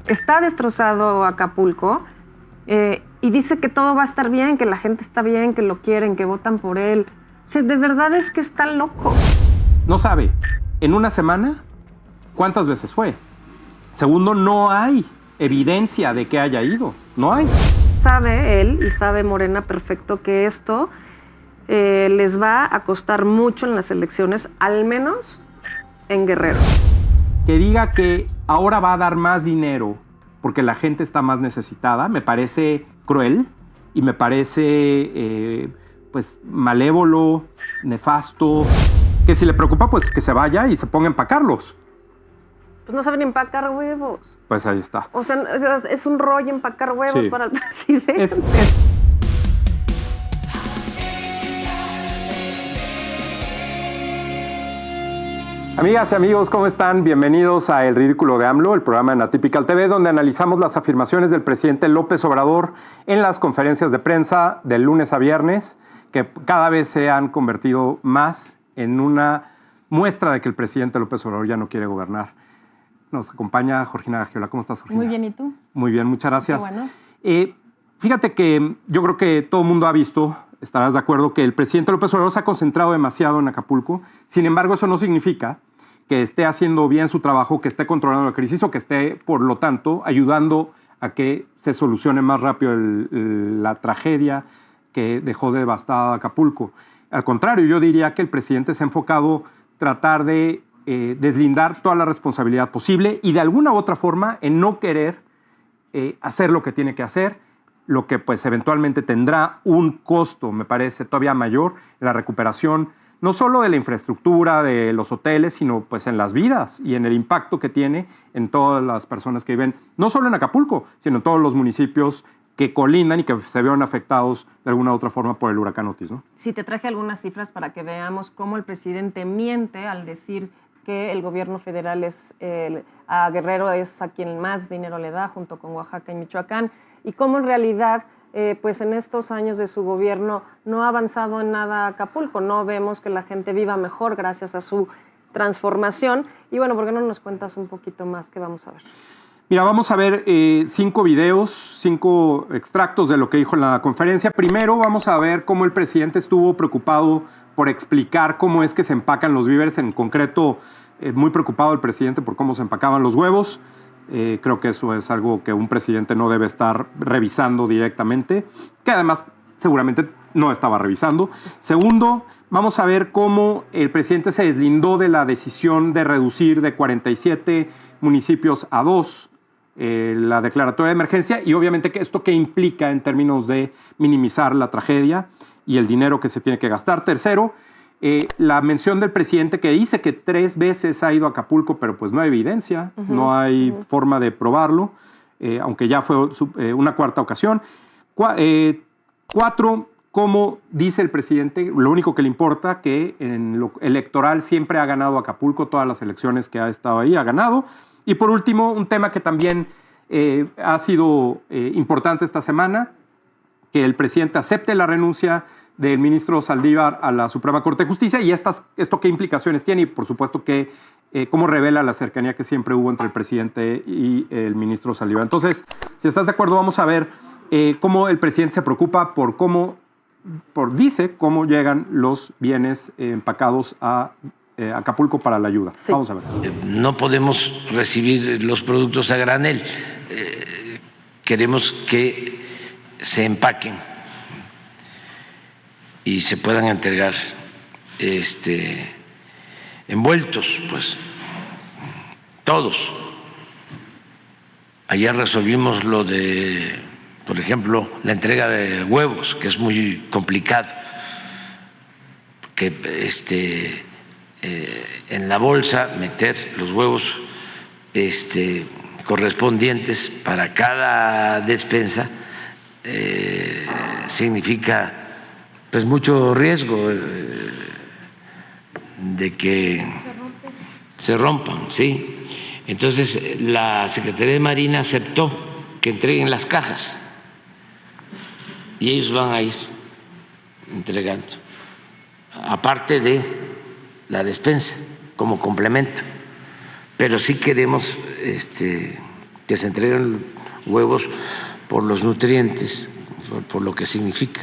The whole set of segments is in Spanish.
está destrozado Acapulco y dice que todo va a estar bien, que la gente está bien, que lo quieren, que votan por él. O sea, de verdad es que está loco. No sabe, en una semana, ¿cuántas veces fue? Segundo, no hay evidencia de que haya ido, no hay. Sabe él y sabe Morena perfecto que esto les va a costar mucho en las elecciones, al menos en Guerrero. Que diga que ahora va a dar más dinero porque la gente está más necesitada, me parece cruel y me parece pues malévolo, nefasto. Que si le preocupa, pues que se vaya y se ponga a empacarlos. Pues no saben empacar huevos. Pues ahí está. O sea, es un rollo empacar huevos Sí. para el presidente. Amigas y amigos, ¿cómo están? Bienvenidos a El Ridículo de AMLO, el programa en Atypical TV, donde analizamos las afirmaciones del presidente López Obrador en las conferencias de prensa del lunes a viernes, que cada vez se han convertido más en una muestra de que el presidente López Obrador ya no quiere gobernar. Nos acompaña Georgina Gagiola. ¿Cómo estás, Georgina? Muy bien, ¿y tú? Muy bien, muchas gracias. Qué bueno. Fíjate que yo creo que todo el mundo ha visto, estarás de acuerdo, que el presidente López Obrador se ha concentrado demasiado en Acapulco. Sin embargo, eso no significa que esté haciendo bien su trabajo, que esté controlando la crisis o que esté, por lo tanto, ayudando a que se solucione más rápido la tragedia que dejó devastada Acapulco. Al contrario, yo diría que el presidente se ha enfocado tratar de deslindar toda la responsabilidad posible y de alguna u otra forma en no querer hacer lo que tiene que hacer, lo que pues eventualmente tendrá un costo, me parece, todavía mayor en la recuperación, no solo de la infraestructura, de los hoteles, sino pues en las vidas y en el impacto que tiene en todas las personas que viven, no solo en Acapulco, sino en todos los municipios que colindan y que se vieron afectados de alguna u otra forma por el huracán Otis, ¿no? Sí, te traje algunas cifras para que veamos cómo el presidente miente al decir que el gobierno federal a Guerrero es a quien más dinero le da, junto con Oaxaca y Michoacán, y cómo en realidad pues en estos años de su gobierno no ha avanzado en nada Acapulco. No vemos que la gente viva mejor gracias a su transformación. Y bueno, ¿por qué no nos cuentas un poquito más? ¿Qué vamos a ver? Mira, vamos a ver 5 videos, 5 extractos de lo que dijo en la conferencia. Primero vamos a ver cómo el presidente estuvo preocupado por explicar cómo es que se empacan los víveres. En concreto, muy preocupado el presidente por cómo se empacaban los huevos. Creo que eso es algo que un presidente no debe estar revisando directamente, que además seguramente no estaba revisando. Segundo, vamos a ver cómo el presidente se deslindó de la decisión de reducir de 47 municipios a 2 la declaratoria de emergencia y obviamente que esto qué implica en términos de minimizar la tragedia y el dinero que se tiene que gastar. Tercero, la mención del presidente que dice que 3 veces ha ido a Acapulco, pero pues no hay evidencia, no hay forma de probarlo, aunque ya fue una 4ª ocasión. 4, como dice el presidente, lo único que le importa, que en lo electoral siempre ha ganado Acapulco, todas las elecciones que ha estado ahí ha ganado. Y por último, un tema que también ha sido importante esta semana, que el presidente acepte la renuncia del ministro Saldívar a la Suprema Corte de Justicia y esto qué implicaciones tiene y por supuesto que cómo revela la cercanía que siempre hubo entre el presidente y el ministro Saldívar. Entonces, si estás de acuerdo, vamos a ver cómo el presidente se preocupa dice cómo llegan los bienes empacados a Acapulco para la ayuda. Sí. Vamos a ver. No podemos recibir los productos a granel. Queremos que se empaquen y se puedan entregar envueltos, pues, todos. Ayer resolvimos lo de, por ejemplo, la entrega de huevos, que es muy complicado, porque en la bolsa meter los huevos correspondientes para cada despensa significa pues mucho riesgo de que se rompan, ¿sí? Entonces la Secretaría de Marina aceptó que entreguen las cajas y ellos van a ir entregando, aparte de la despensa como complemento, pero sí queremos que se entreguen huevos por los nutrientes, por lo que significa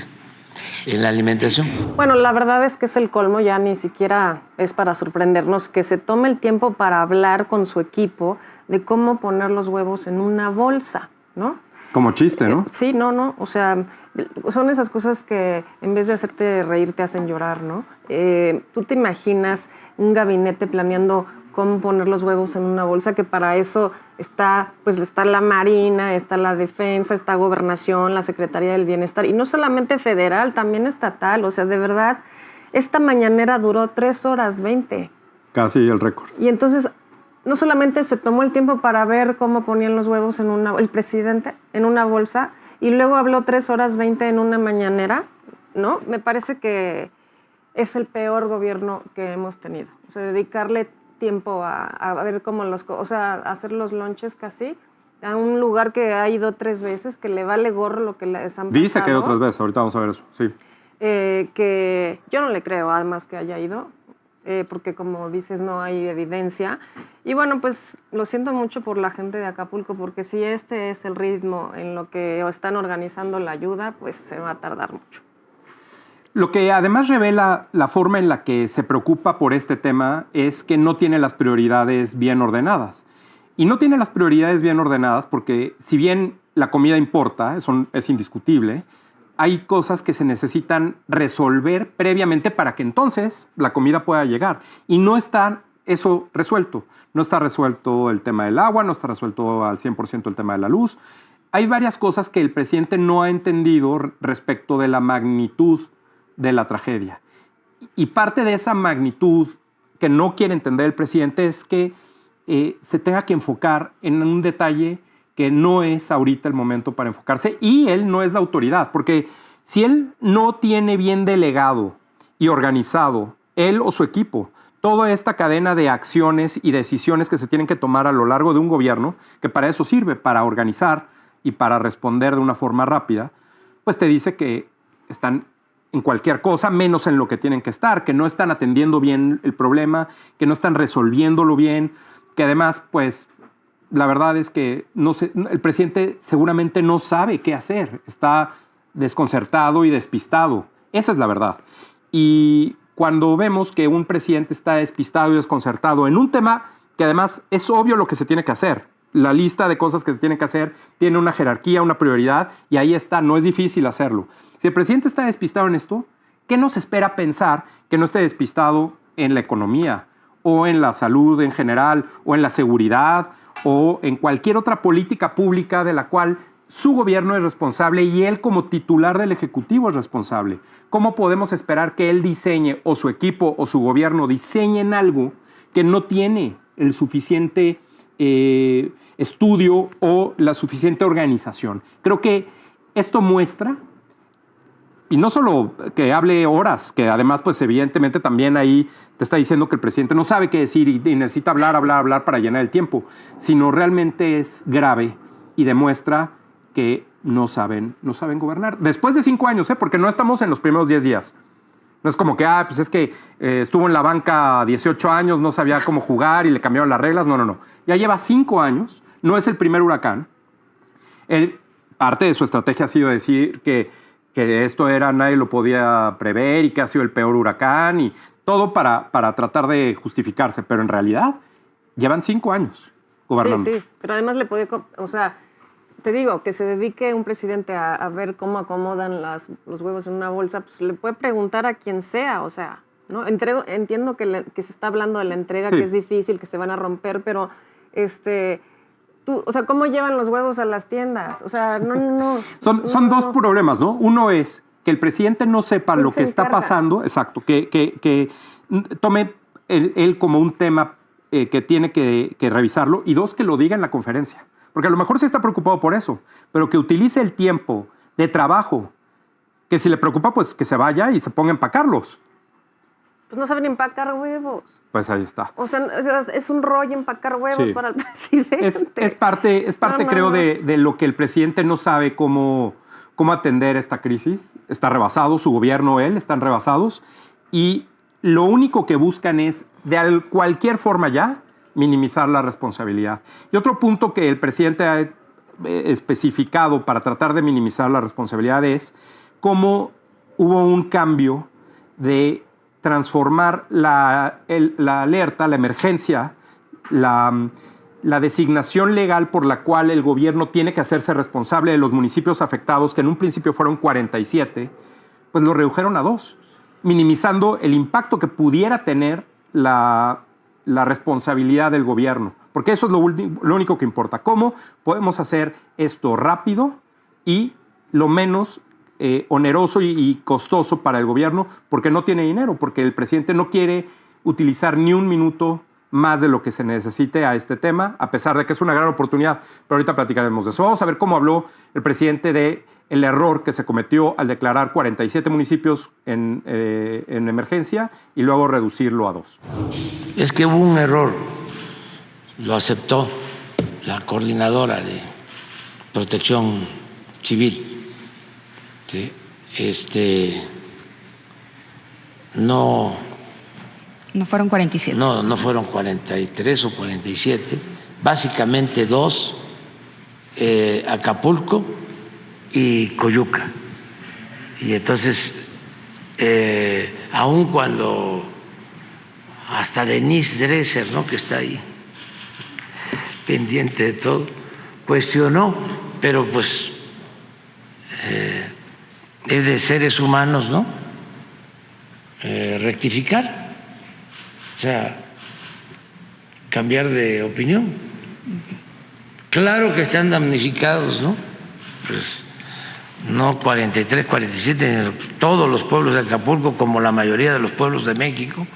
en la alimentación. Bueno, la verdad es que es el colmo, ya ni siquiera es para sorprendernos que se tome el tiempo para hablar con su equipo de cómo poner los huevos en una bolsa, ¿no? Como chiste, ¿no? Sí, no, o sea, son esas cosas que en vez de hacerte reír te hacen llorar, ¿no? Tú te imaginas un gabinete planeando cómo poner los huevos en una bolsa, que para eso está la Marina, está la Defensa, está Gobernación, la Secretaría del Bienestar, y no solamente federal, también estatal. O sea, de verdad, esta mañanera duró 3 horas 20. Casi el récord. Y entonces, no solamente se tomó el tiempo para ver cómo ponían los huevos el presidente en una bolsa, y luego habló 3 horas 20 en una mañanera, ¿no? Me parece que es el peor gobierno que hemos tenido. O sea, dedicarle tiempo a ver cómo hacer los lonches casi a un lugar que ha ido 3 veces, que le vale gorro lo que les han pasado. Dice que otras veces, ahorita vamos a ver eso, sí. Que yo no le creo, además, que haya ido, porque como dices, no hay evidencia. Y bueno, pues lo siento mucho por la gente de Acapulco, porque si este es el ritmo en lo que están organizando la ayuda, pues se va a tardar mucho. Lo que además revela la forma en la que se preocupa por este tema es que no tiene las prioridades bien ordenadas. Y no tiene las prioridades bien ordenadas porque, si bien la comida importa, eso es indiscutible, hay cosas que se necesitan resolver previamente para que entonces la comida pueda llegar. Y no está eso resuelto. No está resuelto el tema del agua, no está resuelto al 100% el tema de la luz. Hay varias cosas que el presidente no ha entendido respecto de la magnitud de la tragedia. Y parte de esa magnitud que no quiere entender el presidente es que se tenga que enfocar en un detalle que no es ahorita el momento para enfocarse, y él no es la autoridad, porque si él no tiene bien delegado y organizado, él o su equipo, toda esta cadena de acciones y decisiones que se tienen que tomar a lo largo de un gobierno, que para eso sirve, para organizar y para responder de una forma rápida, pues te dice que están en cualquier cosa, menos en lo que tienen que estar, que no están atendiendo bien el problema, que no están resolviéndolo bien, que además, pues, la verdad es que el presidente seguramente no sabe qué hacer, está desconcertado y despistado. Esa es la verdad. Y cuando vemos que un presidente está despistado y desconcertado en un tema que además es obvio lo que se tiene que hacer, la lista de cosas que se tienen que hacer tiene una jerarquía, una prioridad, y ahí está, no es difícil hacerlo. Si el presidente está despistado en esto, ¿qué nos espera pensar que no esté despistado en la economía, o en la salud en general, o en la seguridad, o en cualquier otra política pública de la cual su gobierno es responsable y él como titular del Ejecutivo es responsable? ¿Cómo podemos esperar que él diseñe, o su equipo o su gobierno diseñen algo que no tiene el suficiente estudio o la suficiente organización? Creo que esto muestra, y no solo que hable horas, que además pues evidentemente también ahí te está diciendo que el presidente no sabe qué decir y necesita hablar para llenar el tiempo, sino realmente es grave y demuestra que no saben gobernar. Después de 5 años, porque no estamos en los primeros 10 días. No es como que, pues es que estuvo en la banca 18 años, no sabía cómo jugar y le cambiaron las reglas. No. Ya lleva 5 años, no es el primer huracán. Parte de su estrategia ha sido decir que esto nadie lo podía prever y que ha sido el peor huracán y todo para tratar de justificarse. Pero en realidad llevan 5 años gobernando. Sí, pero además le puede, te digo, que se dedique un presidente a ver cómo acomodan los huevos en una bolsa, pues le puede preguntar a quien sea, ¿no? Entiendo que se está hablando de la entrega, sí, que es difícil, que se van a romper, pero ¿cómo llevan los huevos a las tiendas? No. Son 2 problemas, ¿no? Uno es que el presidente no sepa lo que está pasando, exacto, que tome él como un tema que tiene que revisarlo, y 2, que lo diga en la conferencia. Porque a lo mejor sí está preocupado por eso, pero que utilice el tiempo de trabajo, que si le preocupa, pues que se vaya y se ponga a empacarlos. Pues no saben empacar huevos. Pues ahí está. Es un rollo empacar huevos, sí, para el presidente. Es parte creo, de lo que el presidente no sabe cómo atender esta crisis. Está rebasado, su gobierno, él, están rebasados. Y lo único que buscan es, de cualquier forma ya, minimizar la responsabilidad. Y otro punto que el presidente ha especificado para tratar de minimizar la responsabilidad es cómo hubo un cambio de transformar la alerta, la emergencia, la designación legal por la cual el gobierno tiene que hacerse responsable de los municipios afectados, que en un principio fueron 47, pues lo redujeron a 2, minimizando el impacto que pudiera tener la responsabilidad del gobierno. Porque eso es lo único que importa. ¿Cómo podemos hacer esto rápido y lo menos oneroso y costoso para el gobierno? Porque no tiene dinero, porque el presidente no quiere utilizar ni un minuto más de lo que se necesite a este tema, a pesar de que es una gran oportunidad. Pero ahorita platicaremos de eso. Vamos a ver cómo habló el presidente del error que se cometió al declarar 47 municipios en emergencia y luego reducirlo a 2. Es que hubo un error, lo aceptó la coordinadora de Protección Civil. ¿Sí? No fueron 47. No fueron 43 o 47, básicamente 2, Acapulco y Coyuca. Y entonces, aun cuando hasta Denise Dresser, ¿no?, que está ahí pendiente de todo, cuestionó, pero pues es de seres humanos, ¿no?, rectificar. O sea, cambiar de opinión. Claro que están damnificados, ¿no? Pues no 43, 47, todos los pueblos de Acapulco, como la mayoría de los pueblos de México,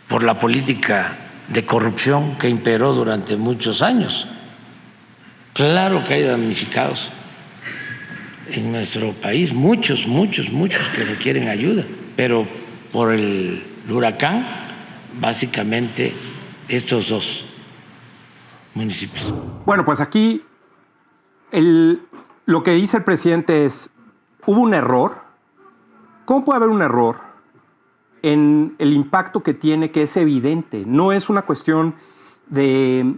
por la política de corrupción que imperó durante muchos años. Claro que hay damnificados en nuestro país, muchos que requieren ayuda, pero por el huracán, básicamente estos 2 municipios. Bueno, pues aquí lo que dice el presidente es, hubo un error. ¿Cómo puede haber un error en el impacto que tiene, que es evidente? No es una cuestión de...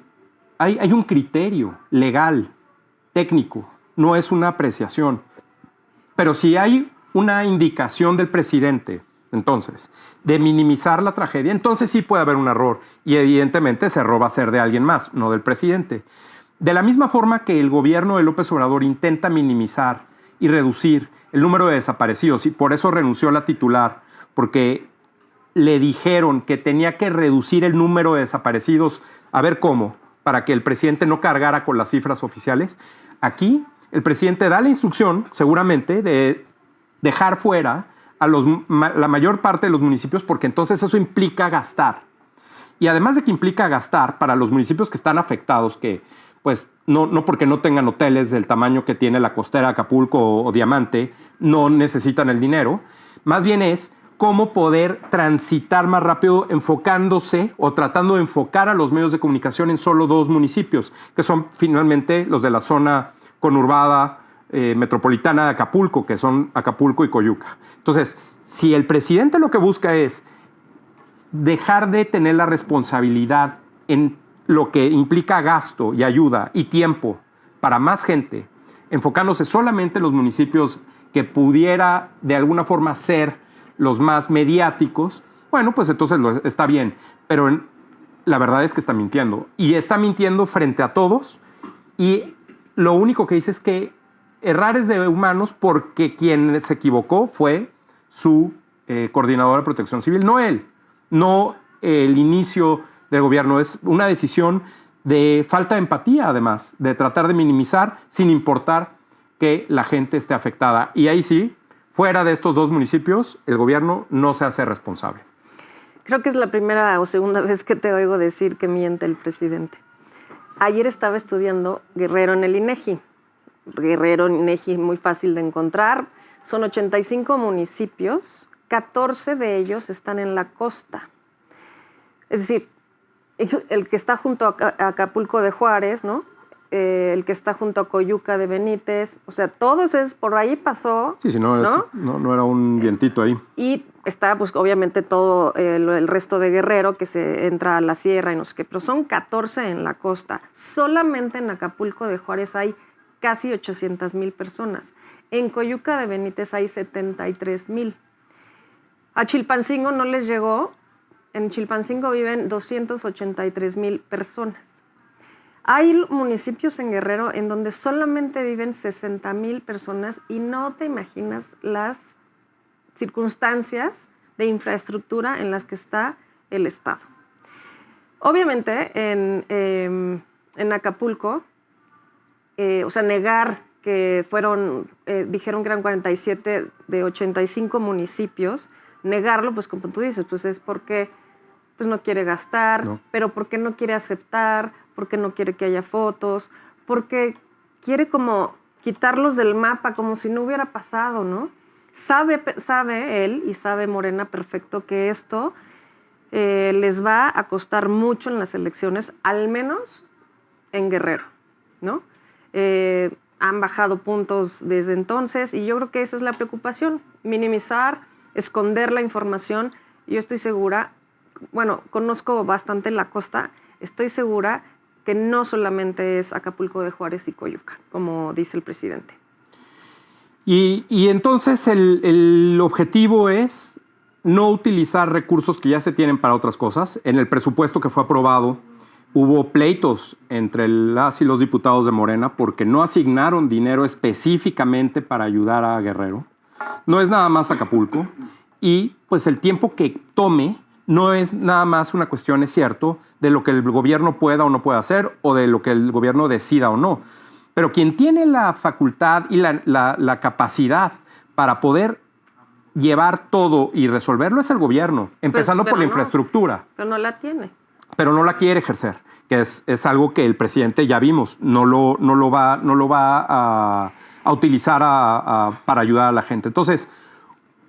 Hay un criterio legal, técnico, no es una apreciación. Pero si hay una indicación del presidente, entonces, de minimizar la tragedia, entonces sí puede haber un error. Y evidentemente ese error va a ser de alguien más, no del presidente. De la misma forma que el gobierno de López Obrador intenta minimizar y reducir el número de desaparecidos, y por eso renunció a la titular, porque le dijeron que tenía que reducir el número de desaparecidos, a ver cómo, para que el presidente no cargara con las cifras oficiales. Aquí el presidente da la instrucción, seguramente, de dejar fuera a la mayor parte de los municipios, porque entonces eso implica gastar. Y además de que implica gastar para los municipios que están afectados, que pues no porque no tengan hoteles del tamaño que tiene la costera Acapulco o Diamante, no necesitan el dinero, más bien es cómo poder transitar más rápido enfocándose o tratando de enfocar a los medios de comunicación en solo 2 municipios, que son finalmente los de la zona conurbada metropolitana de Acapulco, que son Acapulco y Coyuca. Entonces, si el presidente lo que busca es dejar de tener la responsabilidad en lo que implica gasto y ayuda y tiempo para más gente, enfocándose solamente en los municipios que pudiera de alguna forma ser los más mediáticos, bueno, pues entonces está bien. Pero la verdad es que está mintiendo. Y está mintiendo frente a todos. Y lo único que dice es que errar es de humanos, porque quien se equivocó fue su coordinador de Protección Civil, no él, no el inicio del gobierno. Es una decisión de falta de empatía, además, de tratar de minimizar sin importar que la gente esté afectada. Y ahí sí, fuera de estos 2 municipios, el gobierno no se hace responsable. Creo que es la primera o segunda vez que te oigo decir que miente el presidente. Ayer estaba estudiando Guerrero en el INEGI. Guerrero, INEGI, muy fácil de encontrar. Son 85 municipios, 14 de ellos están en la costa. Es decir, el que está junto a Acapulco de Juárez, ¿no?, el que está junto a Coyuca de Benítez, o sea, todo eso por ahí pasó. Sí, no era un vientito ahí. Y está, pues, obviamente todo el resto de Guerrero, que se entra a la sierra y no sé qué, pero son 14 en la costa. Solamente en Acapulco de Juárez hay casi 800,000 personas. En Coyuca de Benítez hay 73,000. A Chilpancingo no les llegó. En Chilpancingo viven 283,000 personas. Hay municipios en Guerrero en donde solamente viven 60,000 personas y no te imaginas las circunstancias de infraestructura en las que está el Estado. Obviamente, en Acapulco, o sea, negar que dijeron que eran 47 de 85 municipios, negarlo, pues como tú dices, pues es porque pues no quiere gastar, pero porque no quiere aceptar, porque no quiere que haya fotos, porque quiere como quitarlos del mapa como si no hubiera pasado, ¿no? Sabe él y sabe Morena perfecto que esto les va a costar mucho en las elecciones, al menos en Guerrero, ¿no? Han bajado puntos desde entonces y yo creo que esa es la preocupación, minimizar, esconder la información. Yo estoy segura, bueno, conozco bastante la costa, estoy segura que no solamente es Acapulco de Juárez y Coyuca, como dice el presidente. Y entonces el objetivo es no utilizar recursos que ya se tienen para otras cosas. En el presupuesto que fue aprobado hubo pleitos entre las y los diputados de Morena porque no asignaron dinero específicamente para ayudar a Guerrero. No es nada más Acapulco. Y pues el tiempo que tome no es nada más una cuestión, es cierto, de lo que el gobierno pueda o no pueda hacer o de lo que el gobierno decida o no. Pero quien tiene la facultad y la capacidad para poder llevar todo y resolverlo es el gobierno, empezando por la infraestructura. Pero no la tiene. Pero no la quiere ejercer, que es algo que el presidente, ya vimos, no lo va a utilizar para ayudar a la gente. Entonces,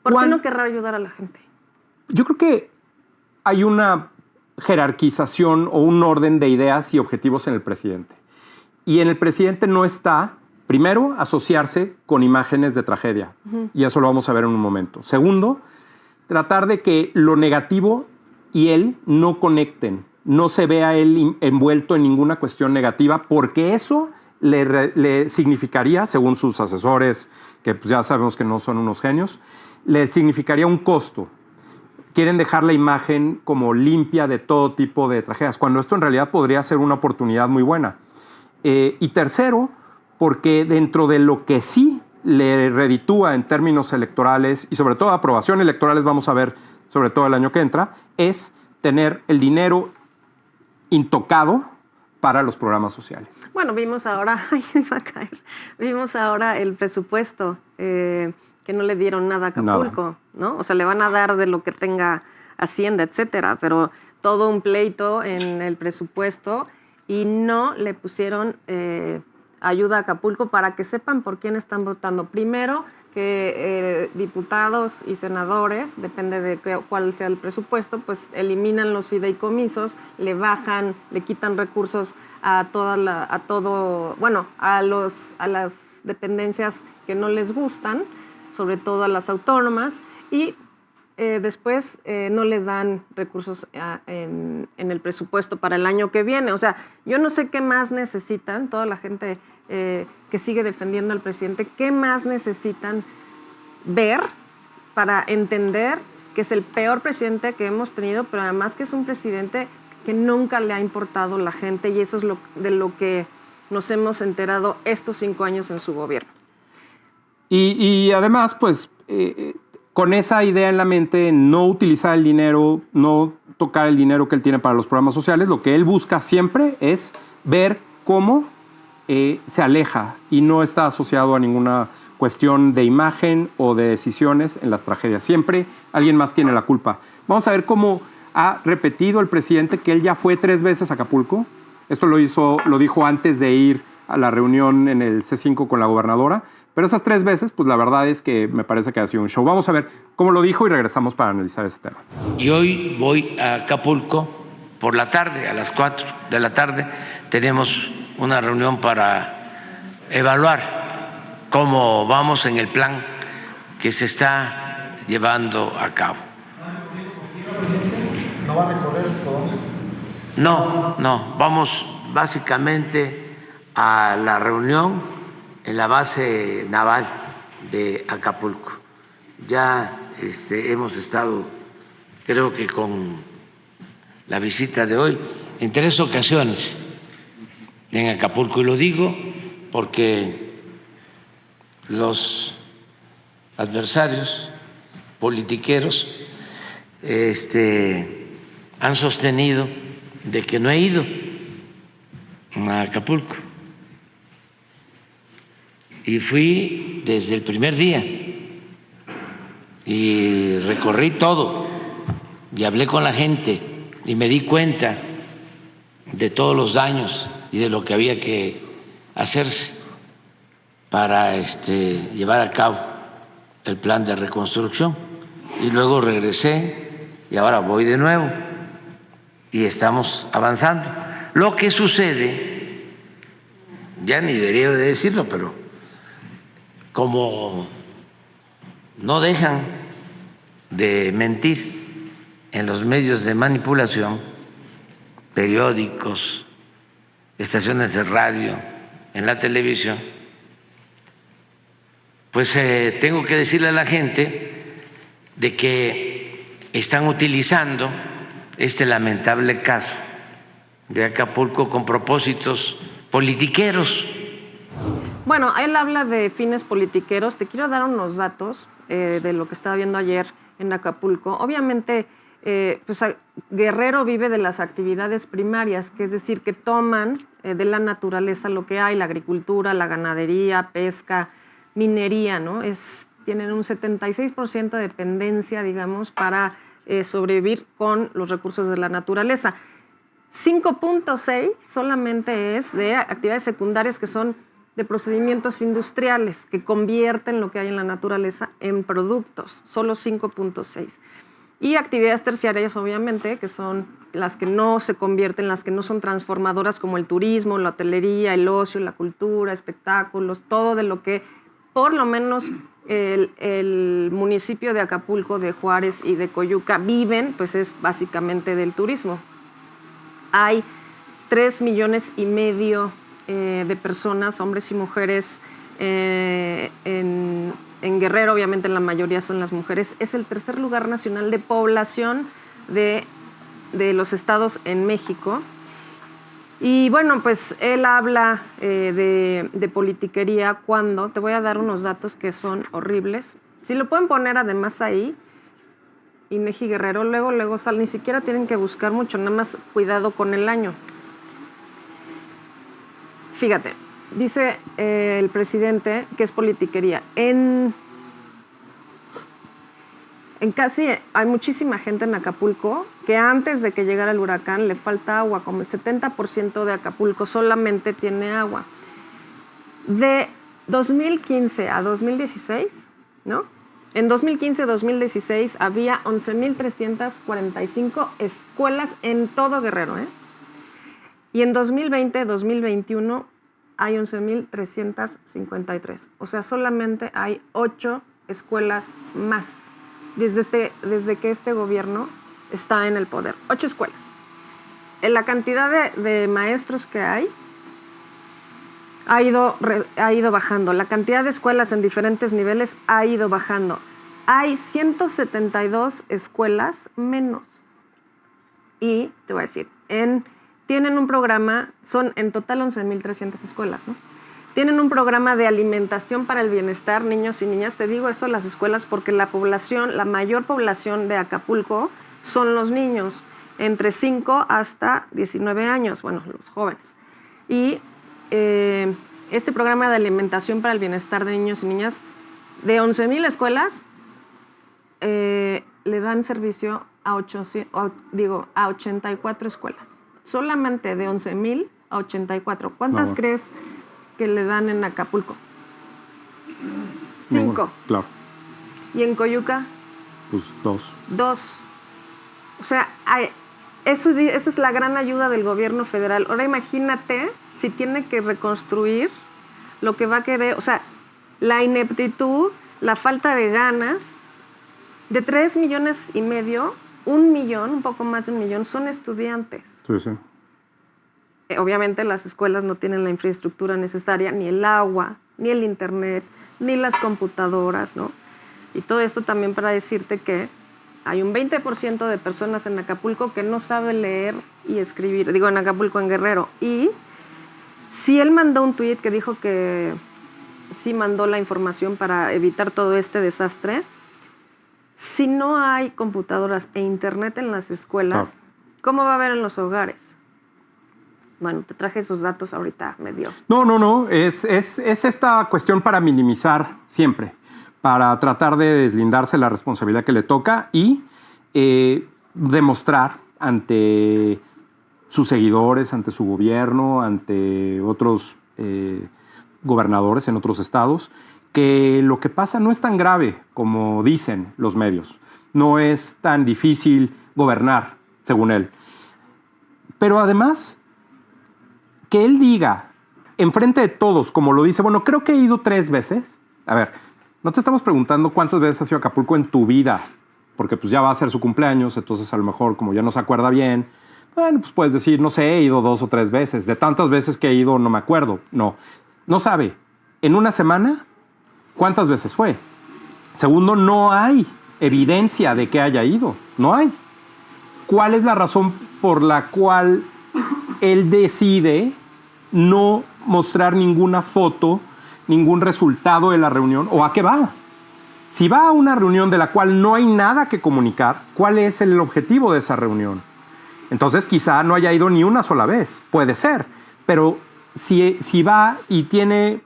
¿por qué no querrá ayudar a la gente? Yo creo que hay una jerarquización o un orden de ideas y objetivos en el presidente. Y en el presidente no está, primero, asociarse con imágenes de tragedia. Y eso lo vamos a ver en un momento. Segundo, tratar de que lo negativo y él no conecten, no se vea él envuelto en ninguna cuestión negativa, porque eso le significaría, según sus asesores, que pues ya sabemos que no son unos genios, le significaría un costo. Quieren dejar la imagen como limpia de todo tipo de tragedias, cuando esto en realidad podría ser una oportunidad muy buena. Y tercero, porque dentro de lo que sí le reditúa en términos electorales y sobre todo aprobación electorales, vamos a ver sobre todo el año que entra, es tener el dinero intocado para los programas sociales. Bueno, vimos ahora, vimos ahora el presupuesto, que no le dieron nada a Acapulco, ¿no? O sea, le van a dar de lo que tenga Hacienda, etcétera, pero todo un pleito en el presupuesto y no le pusieron ayuda a Acapulco para que sepan por quién están votando. Primero, que diputados y senadores, depende de cuál sea el presupuesto, pues eliminan los fideicomisos, le bajan, le quitan recursos a las dependencias que no les gustan, sobre todo a las autónomas, y después no les dan recursos en el presupuesto para el año que viene. O sea, yo no sé qué más necesitan, toda la gente que sigue defendiendo al presidente, qué más necesitan ver para entender que es el peor presidente que hemos tenido, pero además que es un presidente que nunca le ha importado la gente, y eso es de lo que nos hemos enterado estos 5 años en su gobierno. Y además, pues, con esa idea en la mente, no utilizar el dinero, no tocar el dinero que él tiene para los programas sociales, lo que él busca siempre es ver cómo se aleja y no está asociado a ninguna cuestión de imagen o de decisiones en las tragedias. Siempre alguien más tiene la culpa. Vamos a ver cómo ha repetido el presidente que él ya fue 3 veces a Acapulco. Esto lo dijo antes de ir a la reunión en el C5 con la gobernadora. Pero esas 3 veces, pues la verdad es que me parece que ha sido un show. Vamos a ver cómo lo dijo y regresamos para analizar ese tema. Y hoy voy a Acapulco por la tarde, a las 4 de la tarde. Tenemos una reunión para evaluar cómo vamos en el plan que se está llevando a cabo. ¿No va a recorrer entonces? No, vamos básicamente a la reunión en la base naval de Acapulco. Ya hemos estado, creo que con la visita de hoy, en 3 ocasiones en Acapulco, y lo digo porque los adversarios politiqueros han sostenido de que no he ido a Acapulco, y fui desde el primer día y recorrí todo y hablé con la gente y me di cuenta de todos los daños y de lo que había que hacerse para llevar a cabo el plan de reconstrucción. Y luego regresé y ahora voy de nuevo y estamos avanzando. Lo que sucede, ya ni debería de decirlo, pero como no dejan de mentir en los medios de manipulación, periódicos, estaciones de radio, en la televisión, pues tengo que decirle a la gente de que están utilizando este lamentable caso de Acapulco con propósitos politiqueros. Bueno, él habla de fines politiqueros. Te quiero dar unos datos de lo que estaba viendo ayer en Acapulco. Obviamente, pues Guerrero vive de las actividades primarias, que es decir, que toman de la naturaleza lo que hay, la agricultura, la ganadería, pesca, minería, ¿no? Tienen un 76% de dependencia, digamos, para sobrevivir con los recursos de la naturaleza. 5.6 solamente es de actividades secundarias, que son de procedimientos industriales que convierten lo que hay en la naturaleza en productos, solo 5.6. Y actividades terciarias, obviamente, que son las que no se convierten, las que no son transformadoras, como el turismo, la hotelería, el ocio, la cultura, espectáculos, todo de lo que por lo menos el municipio de Acapulco, de Juárez y de Coyuca viven, pues es básicamente del turismo. Hay 3,5 millones de personas, hombres y mujeres, en Guerrero. Obviamente la mayoría son las mujeres. Es el tercer lugar nacional de población de los estados en México. Y bueno, pues él habla de politiquería cuando, te voy a dar unos datos que son horribles. Si lo pueden poner además ahí, INEGI Guerrero, luego sale, ni siquiera tienen que buscar mucho, nada más cuidado con el año. Fíjate, dice el presidente que es politiquería. En casi, hay muchísima gente en Acapulco que antes de que llegara el huracán le falta agua, como el 70% de Acapulco solamente tiene agua. De 2015 a 2016, ¿no? En 2015-2016 había 11,345 escuelas en todo Guerrero, ¿eh? Y en 2020-2021 hay 11,353. O sea, solamente hay 8 escuelas más desde que este gobierno está en el poder. 8 escuelas. En la cantidad de maestros que hay ha ido bajando. La cantidad de escuelas en diferentes niveles ha ido bajando. Hay 172 escuelas menos. Y te voy a decir, tienen un programa, son en total 11,300 escuelas, ¿no? Tienen un programa de alimentación para el bienestar, niños y niñas. Te digo esto de las escuelas porque la mayor población de Acapulco son los niños, entre 5 hasta 19 años, bueno, los jóvenes. Y este programa de alimentación para el bienestar de niños y niñas, de 11,000 escuelas, le dan servicio a 84 escuelas. Solamente de 11,000 a 84. ¿Cuántas crees que le dan en Acapulco? 5. Bueno, claro. ¿Y en Coyuca? Pues 2. 2. O sea, esa es la gran ayuda del gobierno federal. Ahora imagínate si tiene que reconstruir lo que va a querer, o sea, la ineptitud, la falta de ganas. De 3,5 millones, 1 millón, un poco más de 1 millón, son estudiantes. Sí, sí. Obviamente las escuelas no tienen la infraestructura necesaria, ni el agua, ni el internet, ni las computadoras, ¿no? Y todo esto también para decirte que hay un 20% de personas en Acapulco que no sabe leer y escribir. Digo, en Acapulco, en Guerrero. Y sí, él mandó un tuit que dijo que sí mandó la información para evitar todo este desastre. Si no hay computadoras e internet en las escuelas, ¿cómo va a haber en los hogares? Bueno, te traje esos datos ahorita, me dio. No. Es esta cuestión para minimizar siempre, para tratar de deslindarse la responsabilidad que le toca y demostrar ante sus seguidores, ante su gobierno, ante otros gobernadores en otros estados, que lo que pasa no es tan grave como dicen los medios. No es tan difícil gobernar, según él. Pero además, que él diga, enfrente de todos, como lo dice, bueno, creo que he ido 3 veces. A ver, no te estamos preguntando cuántas veces has ido a Acapulco en tu vida, porque pues ya va a ser su cumpleaños, entonces a lo mejor, como ya no se acuerda bien, bueno, pues puedes decir, no sé, he ido 2 o 3 veces. De tantas veces que he ido, no me acuerdo. No sabe. En una semana, ¿cuántas veces fue? Segundo, no hay evidencia de que haya ido. No hay. ¿Cuál es la razón por la cual él decide no mostrar ninguna foto, ningún resultado de la reunión? ¿O a qué va? Si va a una reunión de la cual no hay nada que comunicar, ¿cuál es el objetivo de esa reunión? Entonces quizá no haya ido ni una sola vez. Puede ser. Pero si va y tiene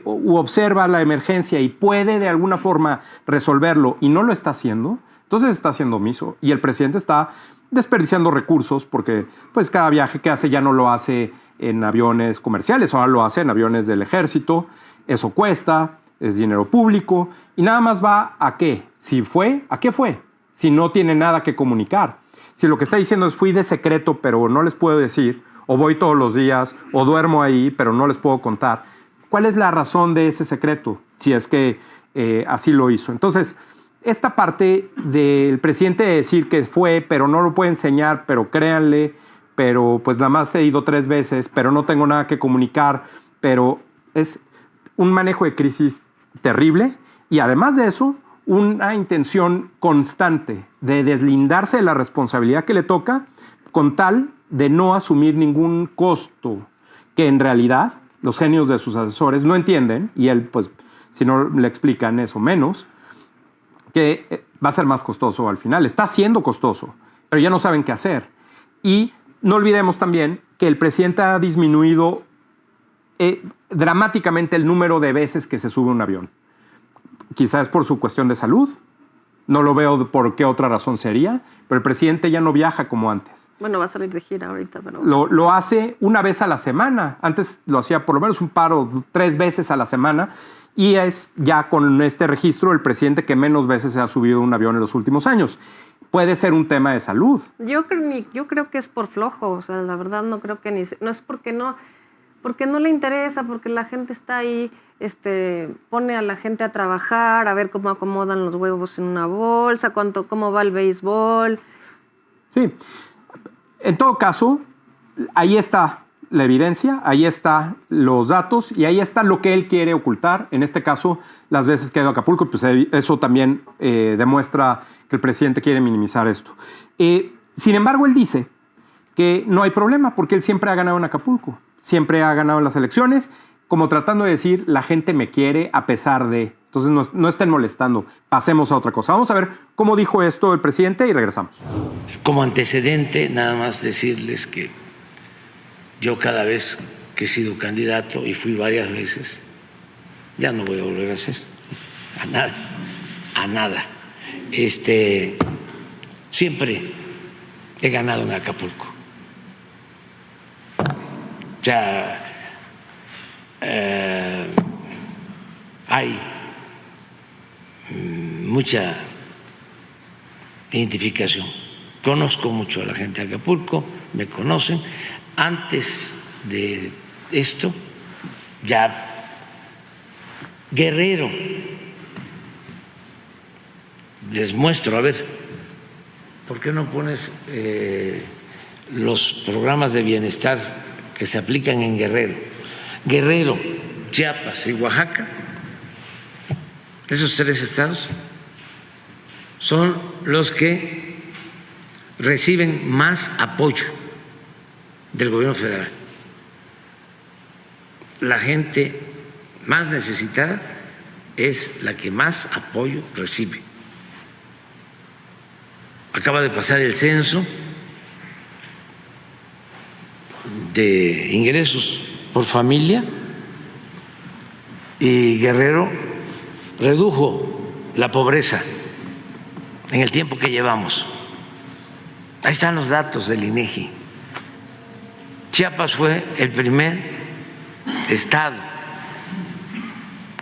u observa la emergencia y puede de alguna forma resolverlo y no lo está haciendo, entonces está siendo omiso. Y el presidente está desperdiciando recursos porque pues cada viaje que hace ya no lo hace en aviones comerciales, ahora lo hace en aviones del ejército. Eso cuesta, es dinero público y nada más va a qué. Si fue, ¿a qué fue? Si no tiene nada que comunicar. Si lo que está diciendo es fui de secreto pero no les puedo decir, o voy todos los días, o duermo ahí pero no les puedo contar. ¿Cuál es la razón de ese secreto? Si es que así lo hizo. Entonces, esta parte del presidente de decir que fue, pero no lo puede enseñar, pero créanle, pero pues nada más he ido 3 veces, pero no tengo nada que comunicar, pero es un manejo de crisis terrible y además de eso, una intención constante de deslindarse de la responsabilidad que le toca con tal de no asumir ningún costo que en realidad los genios de sus asesores no entienden, y él, pues, si no le explican eso menos, que va a ser más costoso al final. Está siendo costoso, pero ya no saben qué hacer. Y no olvidemos también que el presidente ha disminuido dramáticamente el número de veces que se sube un avión. Quizás por su cuestión de salud, no lo veo por qué otra razón sería, pero el presidente ya no viaja como antes. Bueno, va a salir de gira ahorita, pero... Lo hace una vez a la semana. Antes lo hacía por lo menos un par o 3 veces a la semana. Y es ya con este registro el presidente que menos veces se ha subido un avión en los últimos años. Puede ser un tema de salud. Yo creo que es por flojo. O sea, la verdad no creo que ni... No es porque no le interesa, porque la gente está ahí, pone a la gente a trabajar, a ver cómo acomodan los huevos en una bolsa, cómo va el béisbol. Sí. En todo caso, ahí está la evidencia, ahí están los datos y ahí está lo que él quiere ocultar. En este caso, las veces que ha ido a Acapulco, pues eso también demuestra que el presidente quiere minimizar esto. Sin embargo, él dice que no hay problema porque él siempre ha ganado en Acapulco, siempre ha ganado en las elecciones, como tratando de decir, la gente me quiere a pesar de... Entonces no estén molestando, pasemos a otra cosa. Vamos a ver cómo dijo esto el presidente y regresamos. Como antecedente, nada más decirles que yo cada vez que he sido candidato, y fui varias veces, ya no voy a volver a hacer a nada. Siempre he ganado en Acapulco. O sea, hay mucha identificación conozco mucho a la gente de Acapulco, me conocen. Antes de esto, ya Guerrero, les muestro, a ver, ¿por qué no pones los programas de bienestar que se aplican en Guerrero? Guerrero, Chiapas y Oaxaca, esos 3 estados son los que reciben más apoyo del gobierno federal. La gente más necesitada es la que más apoyo recibe. Acaba de pasar el censo de ingresos por familia y Guerrero redujo la pobreza en el tiempo que llevamos. Ahí están los datos del INEGI. Chiapas fue el primer estado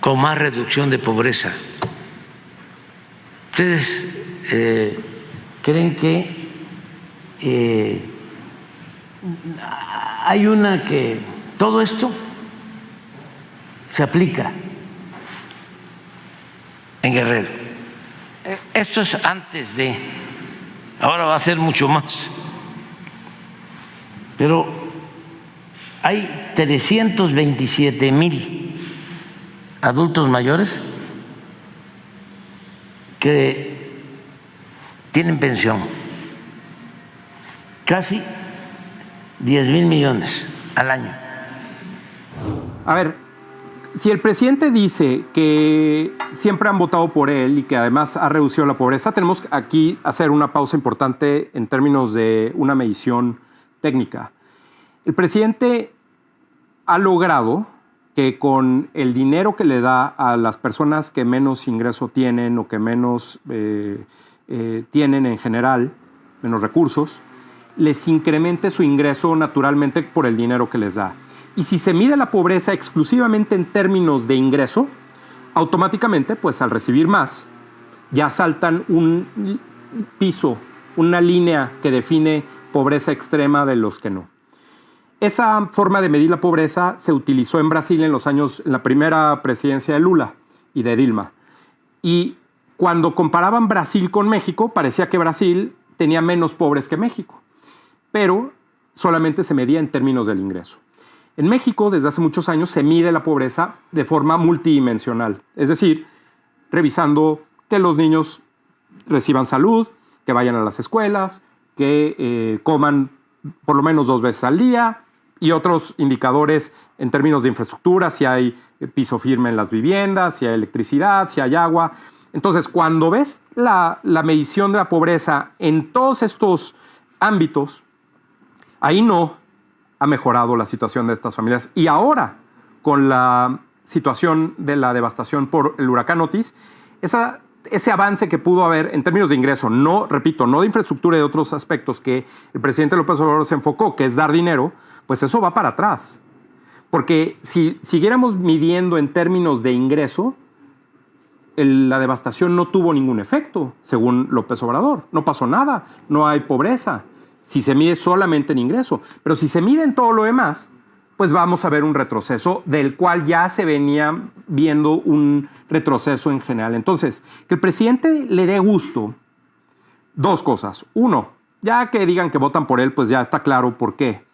con más reducción de pobreza. ¿Ustedes creen que hay una que todo esto se aplica en Guerrero? Esto es antes de, ahora va a ser mucho más, pero hay 327,000 adultos mayores que tienen pensión, casi 10,000 millones al año. A ver, si el presidente dice que siempre han votado por él y que además ha reducido la pobreza, tenemos aquí hacer una pausa importante en términos de una medición técnica. El presidente ha logrado que con el dinero que le da a las personas que menos ingreso tienen o que menos tienen en general, menos recursos, les incremente su ingreso naturalmente por el dinero que les da. Y si se mide la pobreza exclusivamente en términos de ingreso, automáticamente, pues al recibir más, ya saltan un piso, una línea que define pobreza extrema de los que no. Esa forma de medir la pobreza se utilizó en Brasil en la primera presidencia de Lula y de Dilma. Y cuando comparaban Brasil con México, parecía que Brasil tenía menos pobres que México, pero solamente se medía en términos del ingreso. En México, desde hace muchos años, se mide la pobreza de forma multidimensional, es decir, revisando que los niños reciban salud, que vayan a las escuelas, que coman por lo menos 2 veces al día y otros indicadores en términos de infraestructura, si hay piso firme en las viviendas, si hay electricidad, si hay agua. Entonces, cuando ves la medición de la pobreza en todos estos ámbitos, ahí no ha mejorado la situación de estas familias. Y ahora, con la situación de la devastación por el huracán Otis, ese avance que pudo haber en términos de ingreso, no, repito, no de infraestructura y de otros aspectos que el presidente López Obrador se enfocó, que es dar dinero, pues eso va para atrás. Porque si siguiéramos midiendo en términos de ingreso, la devastación no tuvo ningún efecto, según López Obrador. No pasó nada, no hay pobreza, si se mide solamente en ingreso. Pero si se mide en todo lo demás, pues vamos a ver un retroceso del cual ya se venía viendo un retroceso en general. Entonces, que el presidente le dé gusto, 2 cosas. 1, ya que digan que votan por él, pues ya está claro por qué.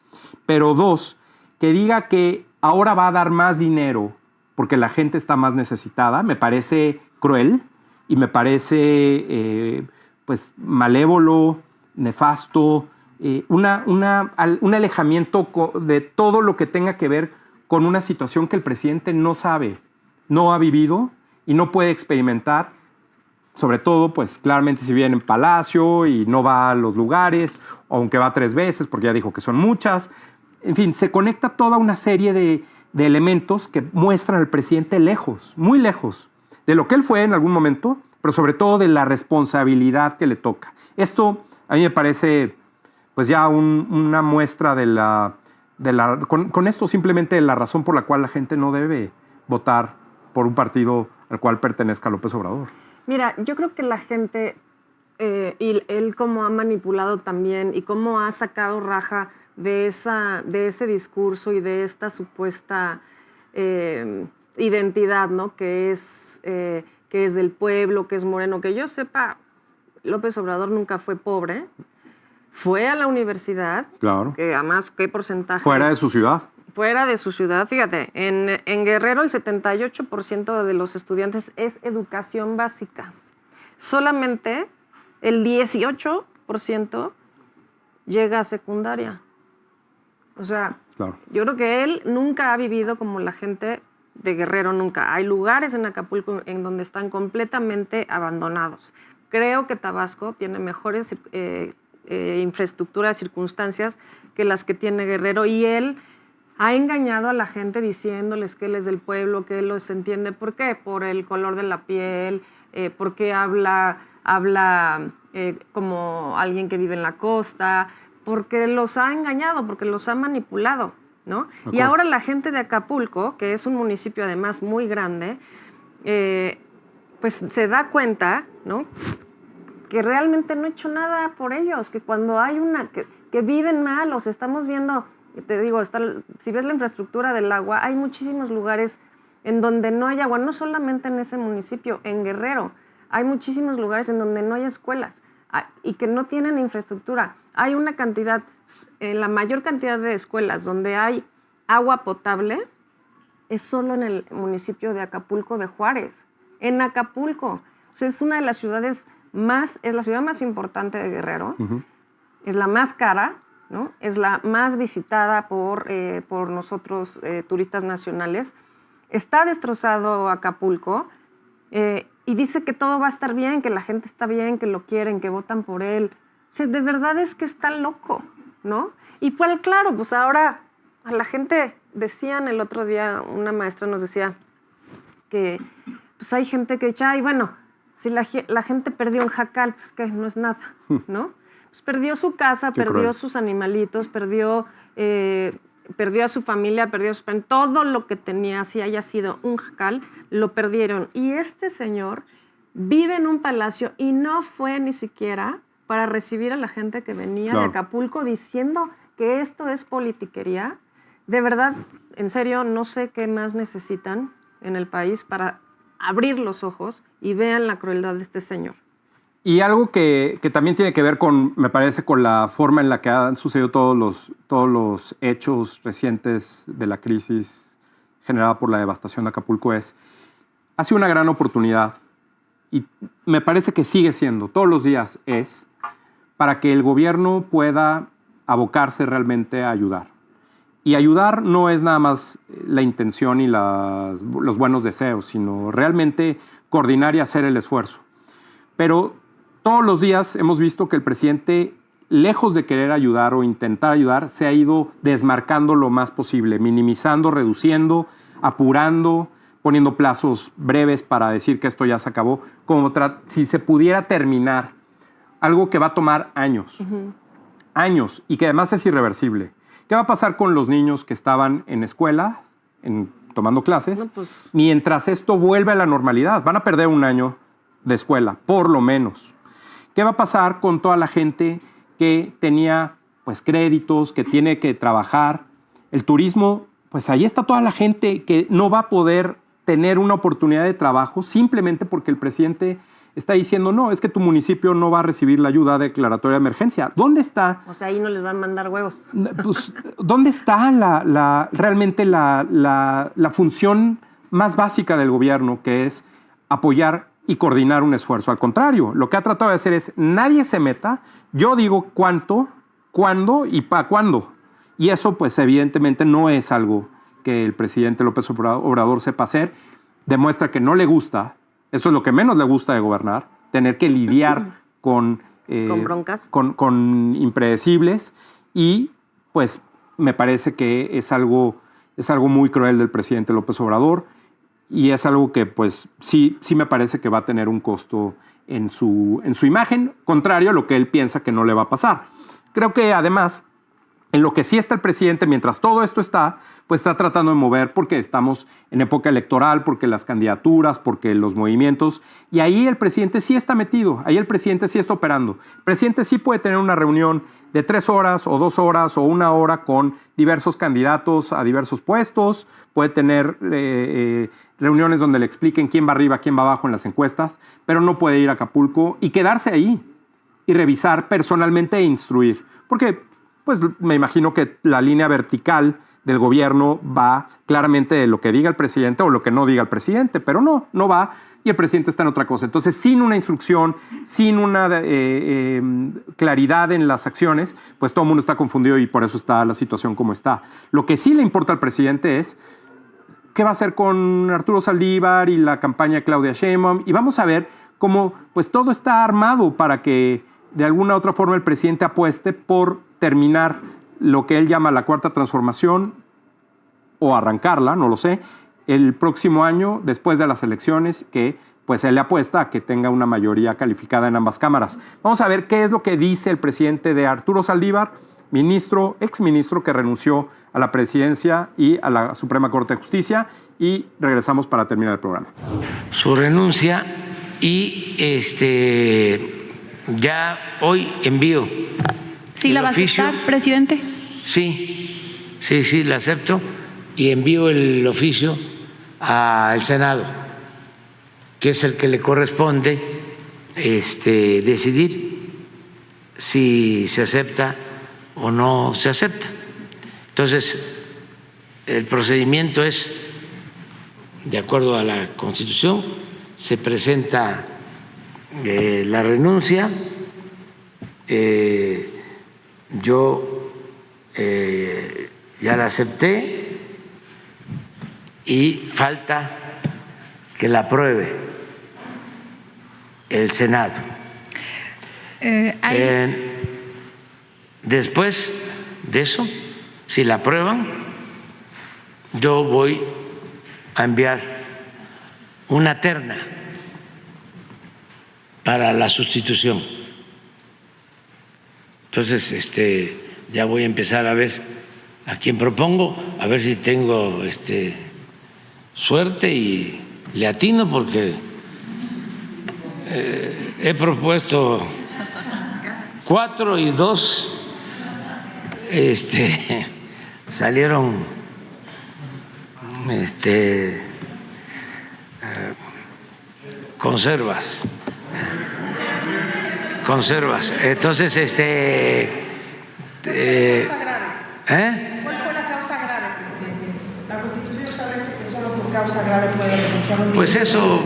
Pero 2, que diga que ahora va a dar más dinero porque la gente está más necesitada, me parece cruel y me parece pues malévolo, nefasto, un alejamiento de todo lo que tenga que ver con una situación que el presidente no sabe, no ha vivido y no puede experimentar, sobre todo, pues claramente si viene en Palacio y no va a los lugares, aunque va 3 veces porque ya dijo que son muchas. En fin, se conecta toda una serie de elementos que muestran al presidente lejos, muy lejos, de lo que él fue en algún momento, pero sobre todo de la responsabilidad que le toca. Esto a mí me parece pues ya una muestra con esto simplemente de la razón por la cual la gente no debe votar por un partido al cual pertenezca López Obrador. Mira, yo creo que la gente y él cómo ha manipulado también y cómo ha sacado raja de ese discurso y de esta supuesta identidad, ¿no? Que es del pueblo, que es moreno. Que yo sepa, López Obrador nunca fue pobre. Fue a la universidad. Claro. Que además, ¿qué porcentaje? Fuera de su ciudad. Fuera de su ciudad. Fíjate, en Guerrero el 78% de los estudiantes es educación básica. Solamente el 18% llega a secundaria. O sea, claro. Yo creo que él nunca ha vivido como la gente de Guerrero, nunca. Hay lugares en Acapulco en donde están completamente abandonados. Creo que Tabasco tiene mejores infraestructuras, circunstancias que las que tiene Guerrero, y él ha engañado a la gente diciéndoles que él es del pueblo, que él los entiende. ¿Por qué? Por el color de la piel, porque habla como alguien que vive en la costa, porque los ha engañado, porque los ha manipulado, ¿no? Y ahora la gente de Acapulco, que es un municipio además muy grande, pues se da cuenta, ¿no?, que realmente no ha hecho nada por ellos, que cuando hay que viven mal, los estamos viendo, te digo, si ves la infraestructura del agua, hay muchísimos lugares en donde no hay agua, no solamente en ese municipio, en Guerrero, hay muchísimos lugares en donde no hay escuelas y que no tienen infraestructura. Hay una cantidad, la mayor cantidad de escuelas donde hay agua potable es solo en el municipio de Acapulco de Juárez. En Acapulco. O sea, es una de las ciudades es la ciudad más importante de Guerrero, es la más cara, ¿no? Es la más visitada por nosotros, turistas nacionales. Está destrozado Acapulco y dice que todo va a estar bien, que la gente está bien, que lo quieren, que votan por él. O sea, de verdad es que está loco, ¿no? Y pues claro, pues ahora a la gente, decían el otro día, una maestra nos decía que pues hay gente que dice, ay, bueno, si la gente perdió un jacal, pues que no es nada, ¿no? Pues perdió su casa, perdió sus animalitos, perdió a su familia, todo lo que tenía, si haya sido un jacal, lo perdieron. Y este señor vive en un palacio y no fue ni siquiera para recibir a la gente que venía de Acapulco diciendo que esto es politiquería. De verdad, en serio, no sé qué más necesitan en el país para abrir los ojos y vean la crueldad de este señor. Y algo que también tiene que ver con, me parece, con la forma en la que han sucedido todos los hechos recientes de la crisis generada por la devastación de Acapulco ha sido una gran oportunidad, y me parece que sigue siendo, todos los días para que el gobierno pueda abocarse realmente a ayudar. Y ayudar no es nada más la intención y los buenos deseos, sino realmente coordinar y hacer el esfuerzo. Pero todos los días hemos visto que el presidente, lejos de querer ayudar o intentar ayudar, se ha ido desmarcando lo más posible, minimizando, reduciendo, apurando, poniendo plazos breves para decir que esto ya se acabó, como si se pudiera terminar algo que va a tomar años, años, y que además es irreversible. ¿Qué va a pasar con los niños que estaban en escuela, tomando clases, mientras esto vuelve a la normalidad? Van a perder un año de escuela, por lo menos. ¿Qué va a pasar con toda la gente que tenía pues créditos, que tiene que trabajar? El turismo, pues ahí está toda la gente que no va a poder tener una oportunidad de trabajo simplemente porque el presidente está diciendo, no, es que tu municipio no va a recibir la ayuda declaratoria de emergencia. ¿Dónde está? O sea, ahí no les van a mandar huevos. Pues, ¿dónde está realmente la función más básica del gobierno, que es apoyar y coordinar un esfuerzo? Al contrario, lo que ha tratado de hacer es, nadie se meta, yo digo cuánto, cuándo y para cuándo. Y eso, pues, evidentemente no es algo que el presidente López Obrador sepa hacer. Demuestra que no le gusta. Eso es lo que menos le gusta de gobernar, tener que lidiar con broncas, con impredecibles, y pues me parece que es algo muy cruel del presidente López Obrador, y es algo que pues sí me parece que va a tener un costo en su imagen, contrario a lo que él piensa que no le va a pasar. Creo que además En lo que sí está el presidente, mientras todo esto está, pues está tratando de mover porque estamos en época electoral, porque las candidaturas, porque los movimientos, y ahí el presidente sí está metido, ahí el presidente sí está operando. El presidente sí puede tener una reunión de 3 horas o 2 horas o 1 hora con diversos candidatos a diversos puestos, puede tener reuniones donde le expliquen quién va arriba, quién va abajo en las encuestas, pero no puede ir a Acapulco y quedarse ahí y revisar personalmente e instruir, porque pues me imagino que la línea vertical del gobierno va claramente de lo que diga el presidente o lo que no diga el presidente, pero no va y el presidente está en otra cosa. Entonces, sin una instrucción, sin una claridad en las acciones, pues todo el mundo está confundido y por eso está la situación como está. Lo que sí le importa al presidente es qué va a hacer con Arturo Saldívar y la campaña de Claudia Sheinbaum, y vamos a ver cómo pues todo está armado para que de alguna u otra forma el presidente apueste por terminar lo que él llama la cuarta transformación o arrancarla, no lo sé, el próximo año después de las elecciones, que pues él le apuesta a que tenga una mayoría calificada en ambas cámaras. Vamos a ver qué es lo que dice el presidente de Arturo Saldívar, exministro que renunció a la presidencia y a la Suprema Corte de Justicia, y regresamos para terminar el programa. Su renuncia y ya hoy envío. ¿Sí la va a aceptar, presidente? Sí, la acepto y envío el oficio al Senado, que es el que le corresponde decidir si se acepta o no se acepta. Entonces, el procedimiento es, de acuerdo a la Constitución, se presenta la renuncia, yo ya la acepté y falta que la apruebe el Senado. Después de eso, si la aprueban, yo voy a enviar una terna para la sustitución. Entonces, ya voy a empezar a ver a quién propongo, a ver si tengo suerte y le atino, porque he propuesto 4 y 2 salieron conservas. Entonces, ¿Cuál fue la causa grave, presidente? La Constitución establece que solo por causa grave puede renunciar un pues ministro. eso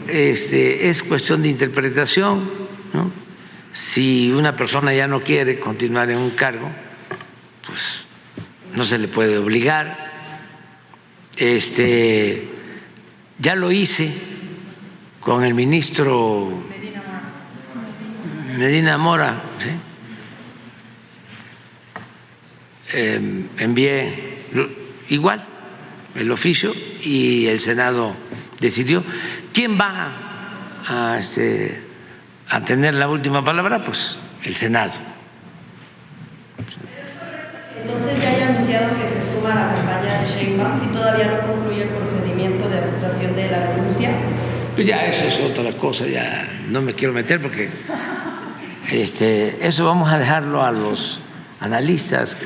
es cuestión de interpretación, ¿no? Si una persona ya no quiere continuar en un cargo, pues no se le puede obligar. Ya lo hice con el ministro Medina Mora, ¿sí? Envié igual el oficio y el Senado decidió. ¿Quién va a tener la última palabra? Pues el Senado. Entonces ya haya anunciado que se suma a la campaña de Sheinbaum, si todavía no concluye el procedimiento de aceptación de la renuncia. Pues ya eso es otra cosa, ya no me quiero meter porque eso vamos a dejarlo a los analistas,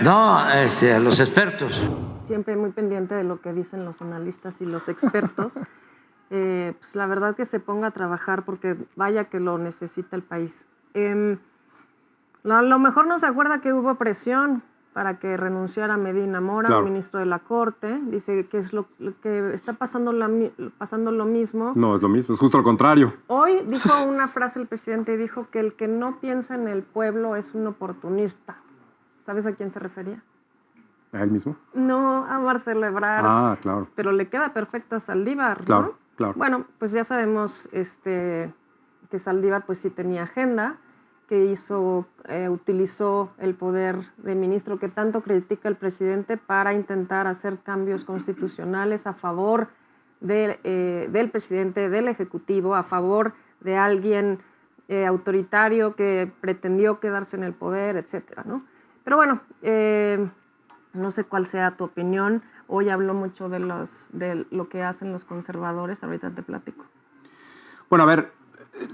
a los expertos. Siempre muy pendiente de lo que dicen los analistas y los expertos. Pues la verdad que se ponga a trabajar porque vaya que lo necesita el país. A lo mejor no se acuerda que hubo presión para que renunciara Medina Mora, claro, ministro de la Corte. Dice que es lo que está pasando lo mismo. No, es lo mismo, es justo lo contrario. Hoy dijo una frase el presidente, dijo que el que no piensa en el pueblo es un oportunista. ¿Sabes a quién se refería? ¿A él mismo? No, a Marcelo Ebrard. Ah, claro. Pero le queda perfecto a Saldívar, claro, ¿no? Claro. Bueno, pues ya sabemos que Saldívar pues sí tenía agenda, que utilizó el poder de ministro que tanto critica el presidente para intentar hacer cambios constitucionales a favor del presidente, del Ejecutivo, a favor de alguien autoritario que pretendió quedarse en el poder, etcétera, ¿no? Pero bueno, no sé cuál sea tu opinión. Hoy habló mucho de lo que hacen los conservadores, ahorita te platico. Bueno, a ver,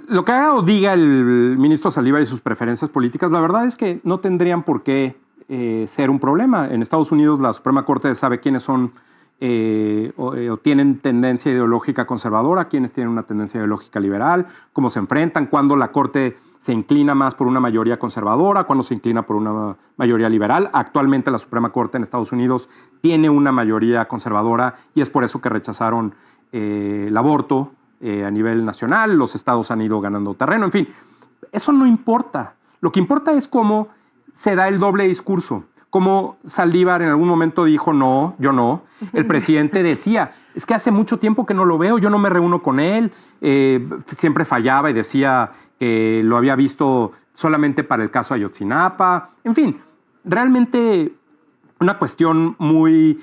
lo que haga o diga el ministro Saldívar y sus preferencias políticas, la verdad es que no tendrían por qué ser un problema. En Estados Unidos la Suprema Corte sabe quiénes son o tienen tendencia ideológica conservadora, quiénes tienen una tendencia ideológica liberal, cómo se enfrentan, cuándo la Corte se inclina más por una mayoría conservadora, cuándo se inclina por una mayoría liberal. Actualmente la Suprema Corte en Estados Unidos tiene una mayoría conservadora y es por eso que rechazaron el aborto a nivel nacional. Los estados han ido ganando terreno. En fin, eso no importa. Lo que importa es cómo se da el doble discurso. Como Saldívar en algún momento dijo, no, yo no. El presidente decía, es que hace mucho tiempo que no lo veo, yo no me reúno con él. Siempre fallaba y decía que lo había visto solamente para el caso Ayotzinapa. En fin, realmente una cuestión muy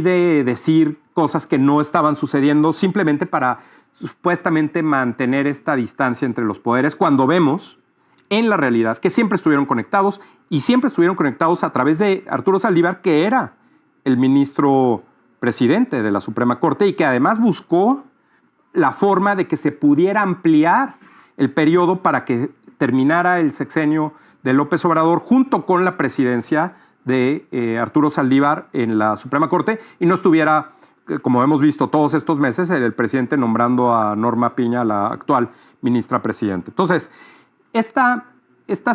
de decir cosas que no estaban sucediendo simplemente para supuestamente mantener esta distancia entre los poderes, cuando vemos en la realidad que siempre estuvieron conectados y siempre estuvieron conectados a través de Arturo Saldívar, que era el ministro presidente de la Suprema Corte y que además buscó la forma de que se pudiera ampliar el periodo para que terminara el sexenio de López Obrador junto con la presidencia de Arturo Saldívar en la Suprema Corte y no estuviera, como hemos visto todos estos meses, el presidente nombrando a Norma Piña, la actual ministra presidente. Entonces, esta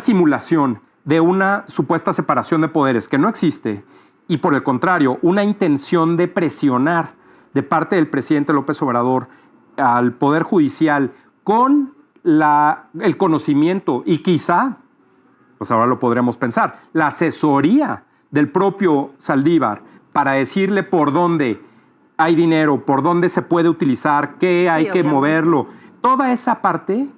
simulación de una supuesta separación de poderes que no existe y por el contrario, una intención de presionar de parte del presidente López Obrador al Poder Judicial con el conocimiento y quizá, pues ahora lo podremos pensar, la asesoría del propio Saldívar para decirle por dónde hay dinero, por dónde se puede utilizar, qué hay que moverlo. Toda esa parte,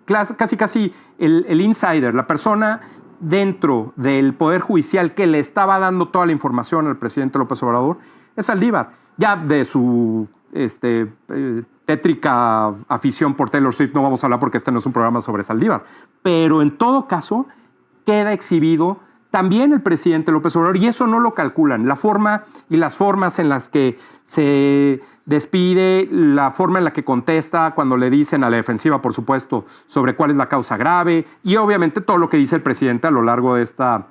casi el insider, la persona dentro del Poder Judicial que le estaba dando toda la información al presidente López Obrador, es Saldívar. Ya de su tétrica afición por Taylor Swift no vamos a hablar porque este no es un programa sobre Saldívar. Pero en todo caso, queda exhibido también el presidente López Obrador y eso no lo calculan. La forma y las formas en las que se despide, la forma en la que contesta cuando le dicen a la defensiva, por supuesto, sobre cuál es la causa grave y obviamente todo lo que dice el presidente a lo largo de esta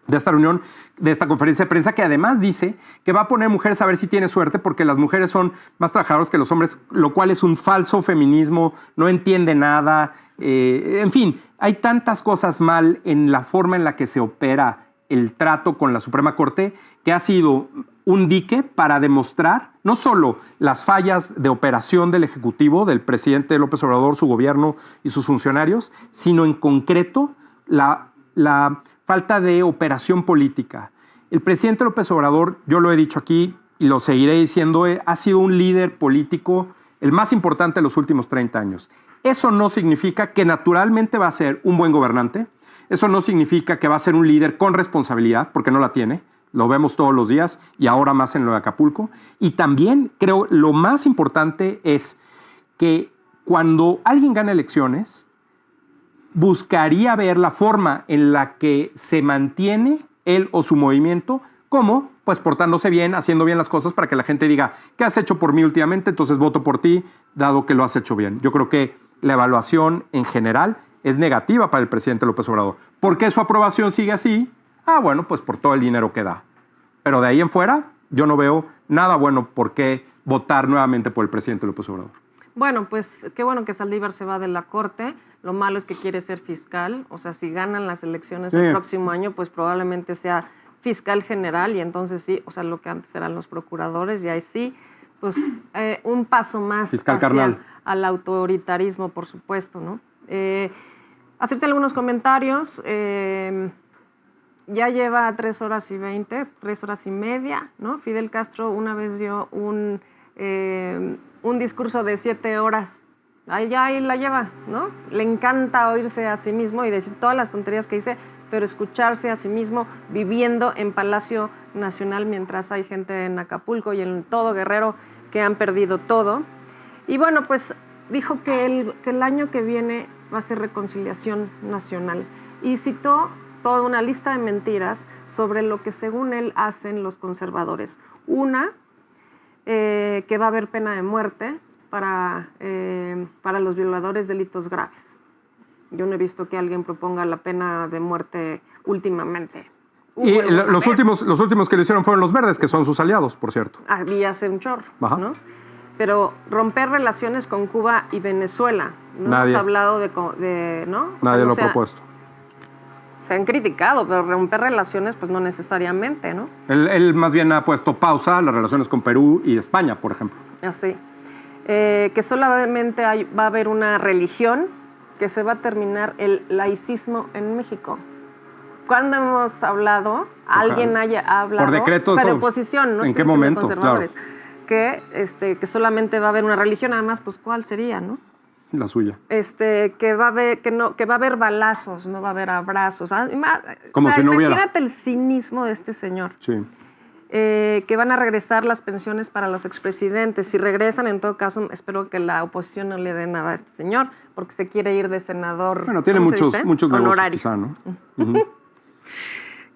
reunión, de esta conferencia de prensa, que además dice que va a poner mujeres a ver si tiene suerte porque las mujeres son más trabajadoras que los hombres, lo cual es un falso feminismo, no entiende nada. En fin, hay tantas cosas mal en la forma en la que se opera el trato con la Suprema Corte que ha sido un dique para demostrar no solo las fallas de operación del Ejecutivo, del presidente López Obrador, su gobierno y sus funcionarios, sino en concreto la falta de operación política. El presidente López Obrador, yo lo he dicho aquí y lo seguiré diciendo, ha sido un líder político el más importante de los últimos 30 años. Eso no significa que naturalmente va a ser un buen gobernante, eso no significa que va a ser un líder con responsabilidad, porque no la tiene, lo vemos todos los días y ahora más en lo de Acapulco. Y también creo lo más importante es que cuando alguien gana elecciones, buscaría ver la forma en la que se mantiene él o su movimiento, como pues portándose bien, haciendo bien las cosas para que la gente diga, ¿qué has hecho por mí últimamente? Entonces voto por ti, dado que lo has hecho bien. Yo creo que la evaluación en general es negativa para el presidente López Obrador. ¿Por qué su aprobación sigue así? Bueno, pues por todo el dinero que da. Pero de ahí en fuera, yo no veo nada bueno por qué votar nuevamente por el presidente López Obrador. Bueno, pues qué bueno que Saldívar se va de la Corte. Lo malo es que quiere ser fiscal. O sea, si ganan las elecciones el próximo año, pues probablemente sea fiscal general y entonces sí, o sea, lo que antes eran los procuradores y ahí sí, pues un paso más fiscal hacia carnal. Al autoritarismo, por supuesto, ¿no? Hacerte algunos comentarios. Ya lleva 3 horas y 20, 3 horas y media, ¿no? Fidel Castro una vez dio un discurso de 7 horas. Ahí la lleva, ¿no? Le encanta oírse a sí mismo y decir todas las tonterías que dice, pero escucharse a sí mismo viviendo en Palacio Nacional mientras hay gente en Acapulco y en todo Guerrero que han perdido todo. Y bueno, pues dijo que el año que viene va a ser reconciliación nacional y citó toda una lista de mentiras sobre lo que según él hacen los conservadores. Una, que va a haber pena de muerte para los violadores de delitos graves. Yo no he visto que alguien proponga la pena de muerte últimamente. Y los últimos que lo hicieron fueron los verdes, que son sus aliados, por cierto. Había hace un chorro, ¿no? Pero romper relaciones con Cuba y Venezuela. No hemos hablado de ¿no? Nadie lo ha propuesto. Se han criticado, pero romper relaciones, pues no necesariamente, ¿no? Él más bien ha puesto pausa a las relaciones con Perú y España, por ejemplo. Así. Que solamente va a haber una religión, que se va a terminar el laicismo en México. ¿Cuándo hemos hablado? Alguien haya hablado. Por decreto. O sea, de oposición, ¿no? ¿En qué momento? Conservadores. Claro. Que solamente va a haber una religión, además, pues ¿cuál sería, no? La suya. Que va a haber balazos, no va a haber abrazos. Como si no hubiera. Imagínate el cinismo de este señor. Sí. Que van a regresar las pensiones para los expresidentes. Si regresan, en todo caso, espero que la oposición no le dé nada a este señor, porque se quiere ir de senador. Bueno, tiene muchos negocios, quizá, ¿no?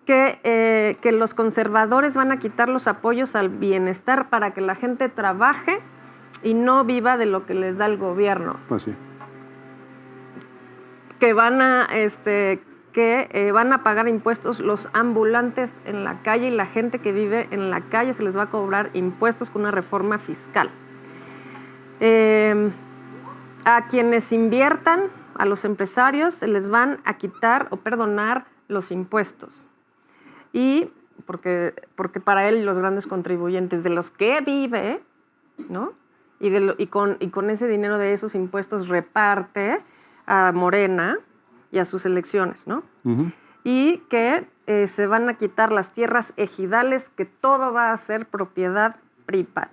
Que los conservadores van a quitar los apoyos al bienestar para que la gente trabaje y no viva de lo que les da el gobierno. Pues sí. Que van a pagar impuestos los ambulantes en la calle y la gente que vive en la calle se les va a cobrar impuestos con una reforma fiscal. A quienes inviertan, a los empresarios, se les van a quitar o perdonar los impuestos. Y porque para él los grandes contribuyentes de los que vive, ¿no? Y con ese dinero de esos impuestos reparte a Morena y a sus elecciones, ¿no? Y que se van a quitar las tierras ejidales, que todo va a ser propiedad privada.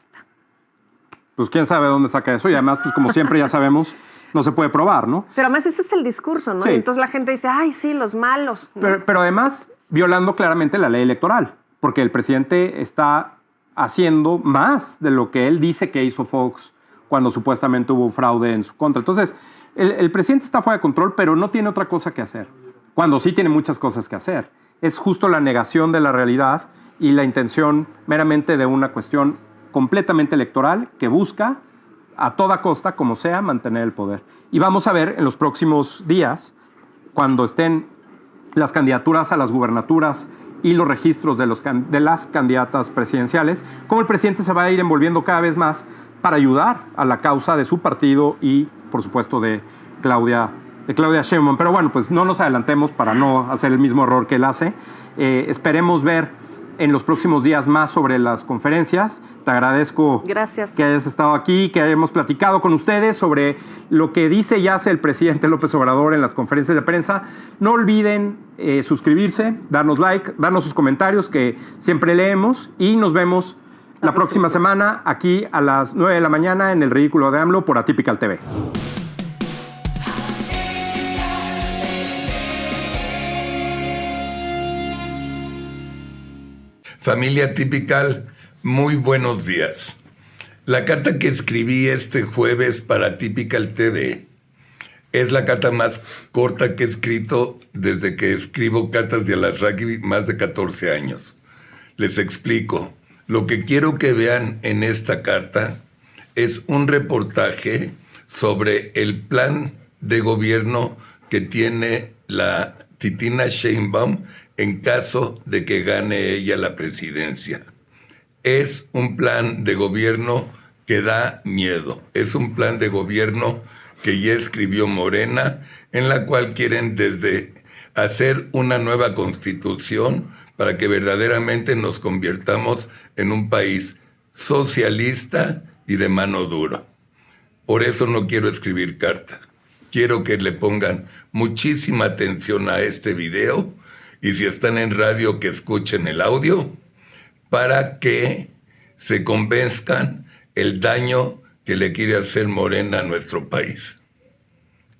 Pues quién sabe dónde saca eso, y además, pues como siempre ya sabemos, no se puede probar, ¿no? Pero además ese es el discurso, ¿no? Sí. Y entonces la gente dice, ay, sí, los malos, ¿no? Pero además, violando claramente la ley electoral, porque el presidente está haciendo más de lo que él dice que hizo Fox cuando supuestamente hubo fraude en su contra. Entonces, el presidente está fuera de control, pero no tiene otra cosa que hacer, cuando sí tiene muchas cosas que hacer. Es justo la negación de la realidad y la intención meramente de una cuestión completamente electoral que busca a toda costa, como sea, mantener el poder. Y vamos a ver en los próximos días, cuando estén las candidaturas a las gubernaturas y los registros de las candidatas presidenciales, cómo el presidente se va a ir envolviendo cada vez más para ayudar a la causa de su partido y, por supuesto, de Claudia Sheinbaum. Pero bueno, pues no nos adelantemos para no hacer el mismo error que él hace. Esperemos ver en los próximos días más sobre las conferencias. Te agradezco que hayas estado aquí, que hayamos platicado con ustedes sobre lo que dice y hace el presidente López Obrador en las conferencias de prensa. No olviden suscribirse, darnos like, darnos sus comentarios, que siempre leemos, y nos vemos la próxima semana aquí a las 9 de la mañana en El Ridículo de AMLO por Atypical TV. Familia Atypical, muy buenos días. La carta que escribí este jueves para Atypical TV es la carta más corta que he escrito desde que escribo cartas de Alasraqui, más de 14 años. Les explico. Lo que quiero que vean en esta carta es un reportaje sobre el plan de gobierno que tiene la Titina Sheinbaum en caso de que gane ella la presidencia. Es un plan de gobierno que da miedo. Es un plan de gobierno que ya escribió Morena, en la cual quieren desde hacer una nueva constitución para que verdaderamente nos convirtamos en un país socialista y de mano dura. Por eso no quiero escribir carta. Quiero que le pongan muchísima atención a este video, y si están en radio, que escuchen el audio para que se convenzcan el daño que le quiere hacer Morena a nuestro país.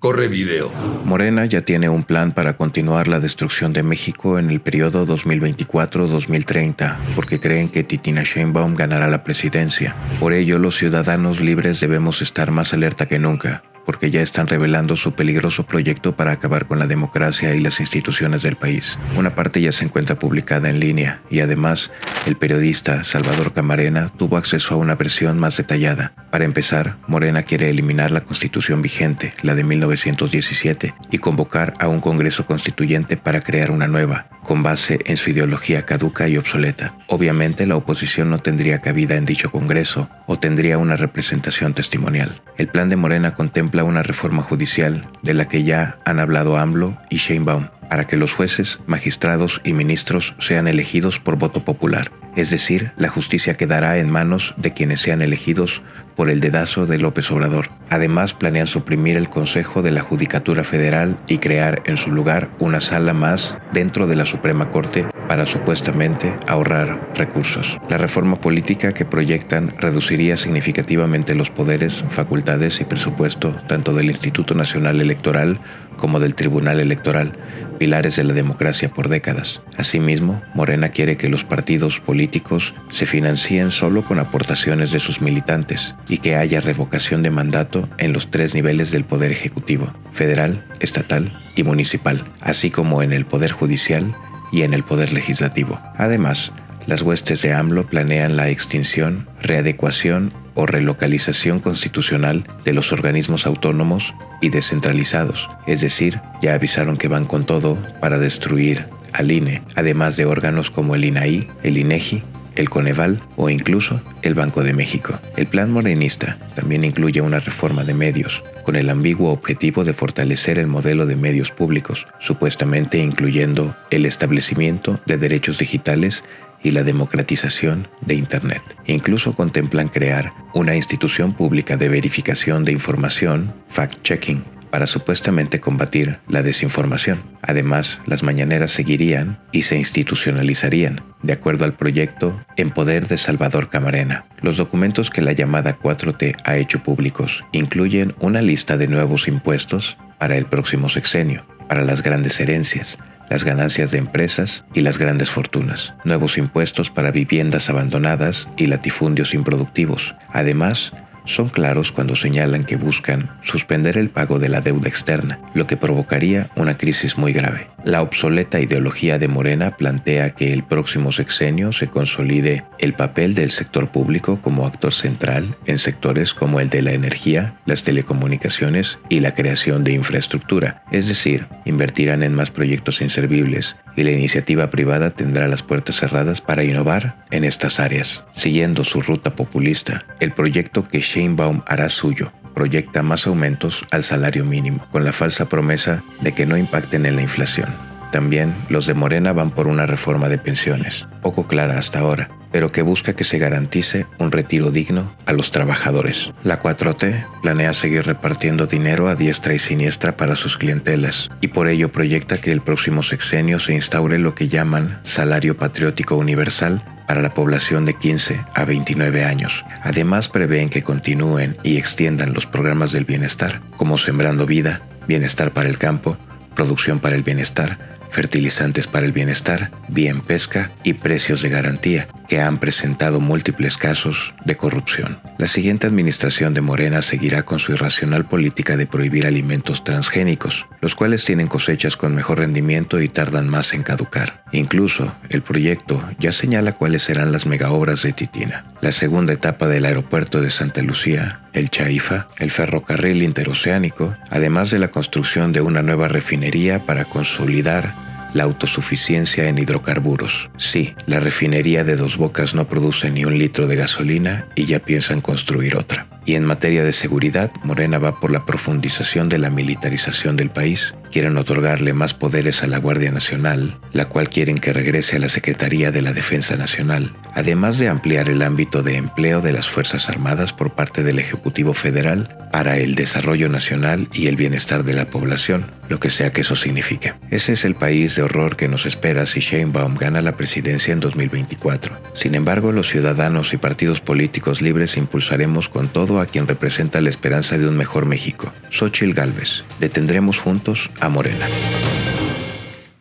Corre video. Morena ya tiene un plan para continuar la destrucción de México en el periodo 2024-2030, porque creen que Titina Sheinbaum ganará la presidencia. Por ello, los ciudadanos libres debemos estar más alerta que nunca, porque ya están revelando su peligroso proyecto para acabar con la democracia y las instituciones del país. Una parte ya se encuentra publicada en línea y además el periodista Salvador Camarena tuvo acceso a una versión más detallada. Para empezar, Morena quiere eliminar la constitución vigente, la de 1917, y convocar a un Congreso Constituyente para crear una nueva, con base en su ideología caduca y obsoleta. Obviamente la oposición no tendría cabida en dicho Congreso o tendría una representación testimonial. El plan de Morena contempla una reforma judicial de la que ya han hablado AMLO y Sheinbaum, para que los jueces, magistrados y ministros sean elegidos por voto popular. Es decir, la justicia quedará en manos de quienes sean elegidos por el dedazo de López Obrador. Además, planean suprimir el Consejo de la Judicatura Federal y crear en su lugar una sala más dentro de la Suprema Corte para supuestamente ahorrar recursos. La reforma política que proyectan reduciría significativamente los poderes, facultades y presupuesto tanto del Instituto Nacional Electoral como del Tribunal Electoral, pilares de la democracia por décadas. Asimismo, Morena quiere que los partidos políticos se financien solo con aportaciones de sus militantes y que haya revocación de mandato en los 3 niveles del Poder Ejecutivo, federal, estatal y municipal, así como en el Poder Judicial y en el Poder Legislativo. Además, las huestes de AMLO planean la extinción, readecuación o relocalización constitucional de los organismos autónomos y descentralizados, es decir, ya avisaron que van con todo para destruir al INE, además de órganos como el INAI, el INEGI, el Coneval o incluso el Banco de México. El plan morenista también incluye una reforma de medios, con el ambiguo objetivo de fortalecer el modelo de medios públicos, supuestamente incluyendo el establecimiento de derechos digitales y la democratización de Internet. Incluso contemplan crear una institución pública de verificación de información, fact-checking, para supuestamente combatir la desinformación. Además, las mañaneras seguirían y se institucionalizarían, de acuerdo al proyecto En Poder de Salvador Camarena. Los documentos que la llamada 4T ha hecho públicos incluyen una lista de nuevos impuestos para el próximo sexenio, para las grandes herencias, las ganancias de empresas y las grandes fortunas, nuevos impuestos para viviendas abandonadas y latifundios improductivos. Además, son claros cuando señalan que buscan suspender el pago de la deuda externa, lo que provocaría una crisis muy grave. La obsoleta ideología de Morena plantea que el próximo sexenio se consolide el papel del sector público como actor central en sectores como el de la energía, las telecomunicaciones y la creación de infraestructura, es decir, invertirán en más proyectos inservibles y la iniciativa privada tendrá las puertas cerradas para innovar en estas áreas. Siguiendo su ruta populista, el proyecto que Sheinbaum hará suyo proyecta más aumentos al salario mínimo, con la falsa promesa de que no impacten en la inflación. También los de Morena van por una reforma de pensiones, poco clara hasta ahora, pero que busca que se garantice un retiro digno a los trabajadores. La 4T planea seguir repartiendo dinero a diestra y siniestra para sus clientelas, y por ello proyecta que el próximo sexenio se instaure lo que llaman salario patriótico universal para la población de 15 a 29 años. Además, prevén que continúen y extiendan los programas del bienestar, como Sembrando Vida, Bienestar para el Campo, Producción para el Bienestar, Fertilizantes para el Bienestar, Bien Pesca y Precios de Garantía, que han presentado múltiples casos de corrupción. La siguiente administración de Morena seguirá con su irracional política de prohibir alimentos transgénicos, los cuales tienen cosechas con mejor rendimiento y tardan más en caducar. Incluso, el proyecto ya señala cuáles serán las megaobras de Titina. La segunda etapa del aeropuerto de Santa Lucía, el Chaifa, el ferrocarril interoceánico, además de la construcción de una nueva refinería para consolidar la autosuficiencia en hidrocarburos. Sí, la refinería de Dos Bocas no produce ni 1 litro de gasolina y ya piensan construir otra. Y en materia de seguridad, Morena va por la profundización de la militarización del país. quieren otorgarle más poderes a la Guardia Nacional, la cual quieren que regrese a la Secretaría de la Defensa Nacional, además de ampliar el ámbito de empleo de las Fuerzas Armadas por parte del Ejecutivo Federal para el desarrollo nacional y el bienestar de la población, lo que sea que eso signifique. Ese es el país de horror que nos espera si Sheinbaum gana la presidencia en 2024. Sin embargo, los ciudadanos y partidos políticos libres impulsaremos con todo a quien representa la esperanza de un mejor México. Xóchitl Gálvez. Detendremos juntos a Morena.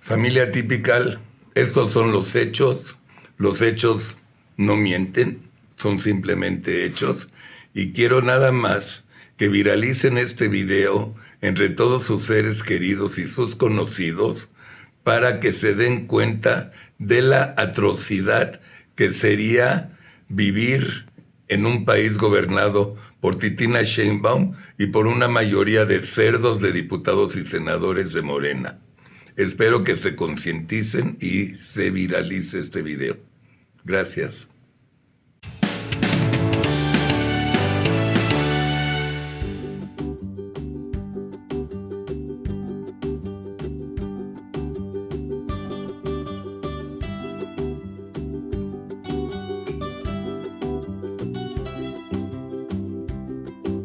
Familia Typical, estos son los hechos. Los hechos no mienten, son simplemente hechos. Y quiero nada más que viralicen este video entre todos sus seres queridos y sus conocidos para que se den cuenta de la atrocidad que sería vivir en un país gobernado por Titina Sheinbaum y por una mayoría de cerdos de diputados y senadores de Morena. Espero que se concienticen y se viralice este video. Gracias.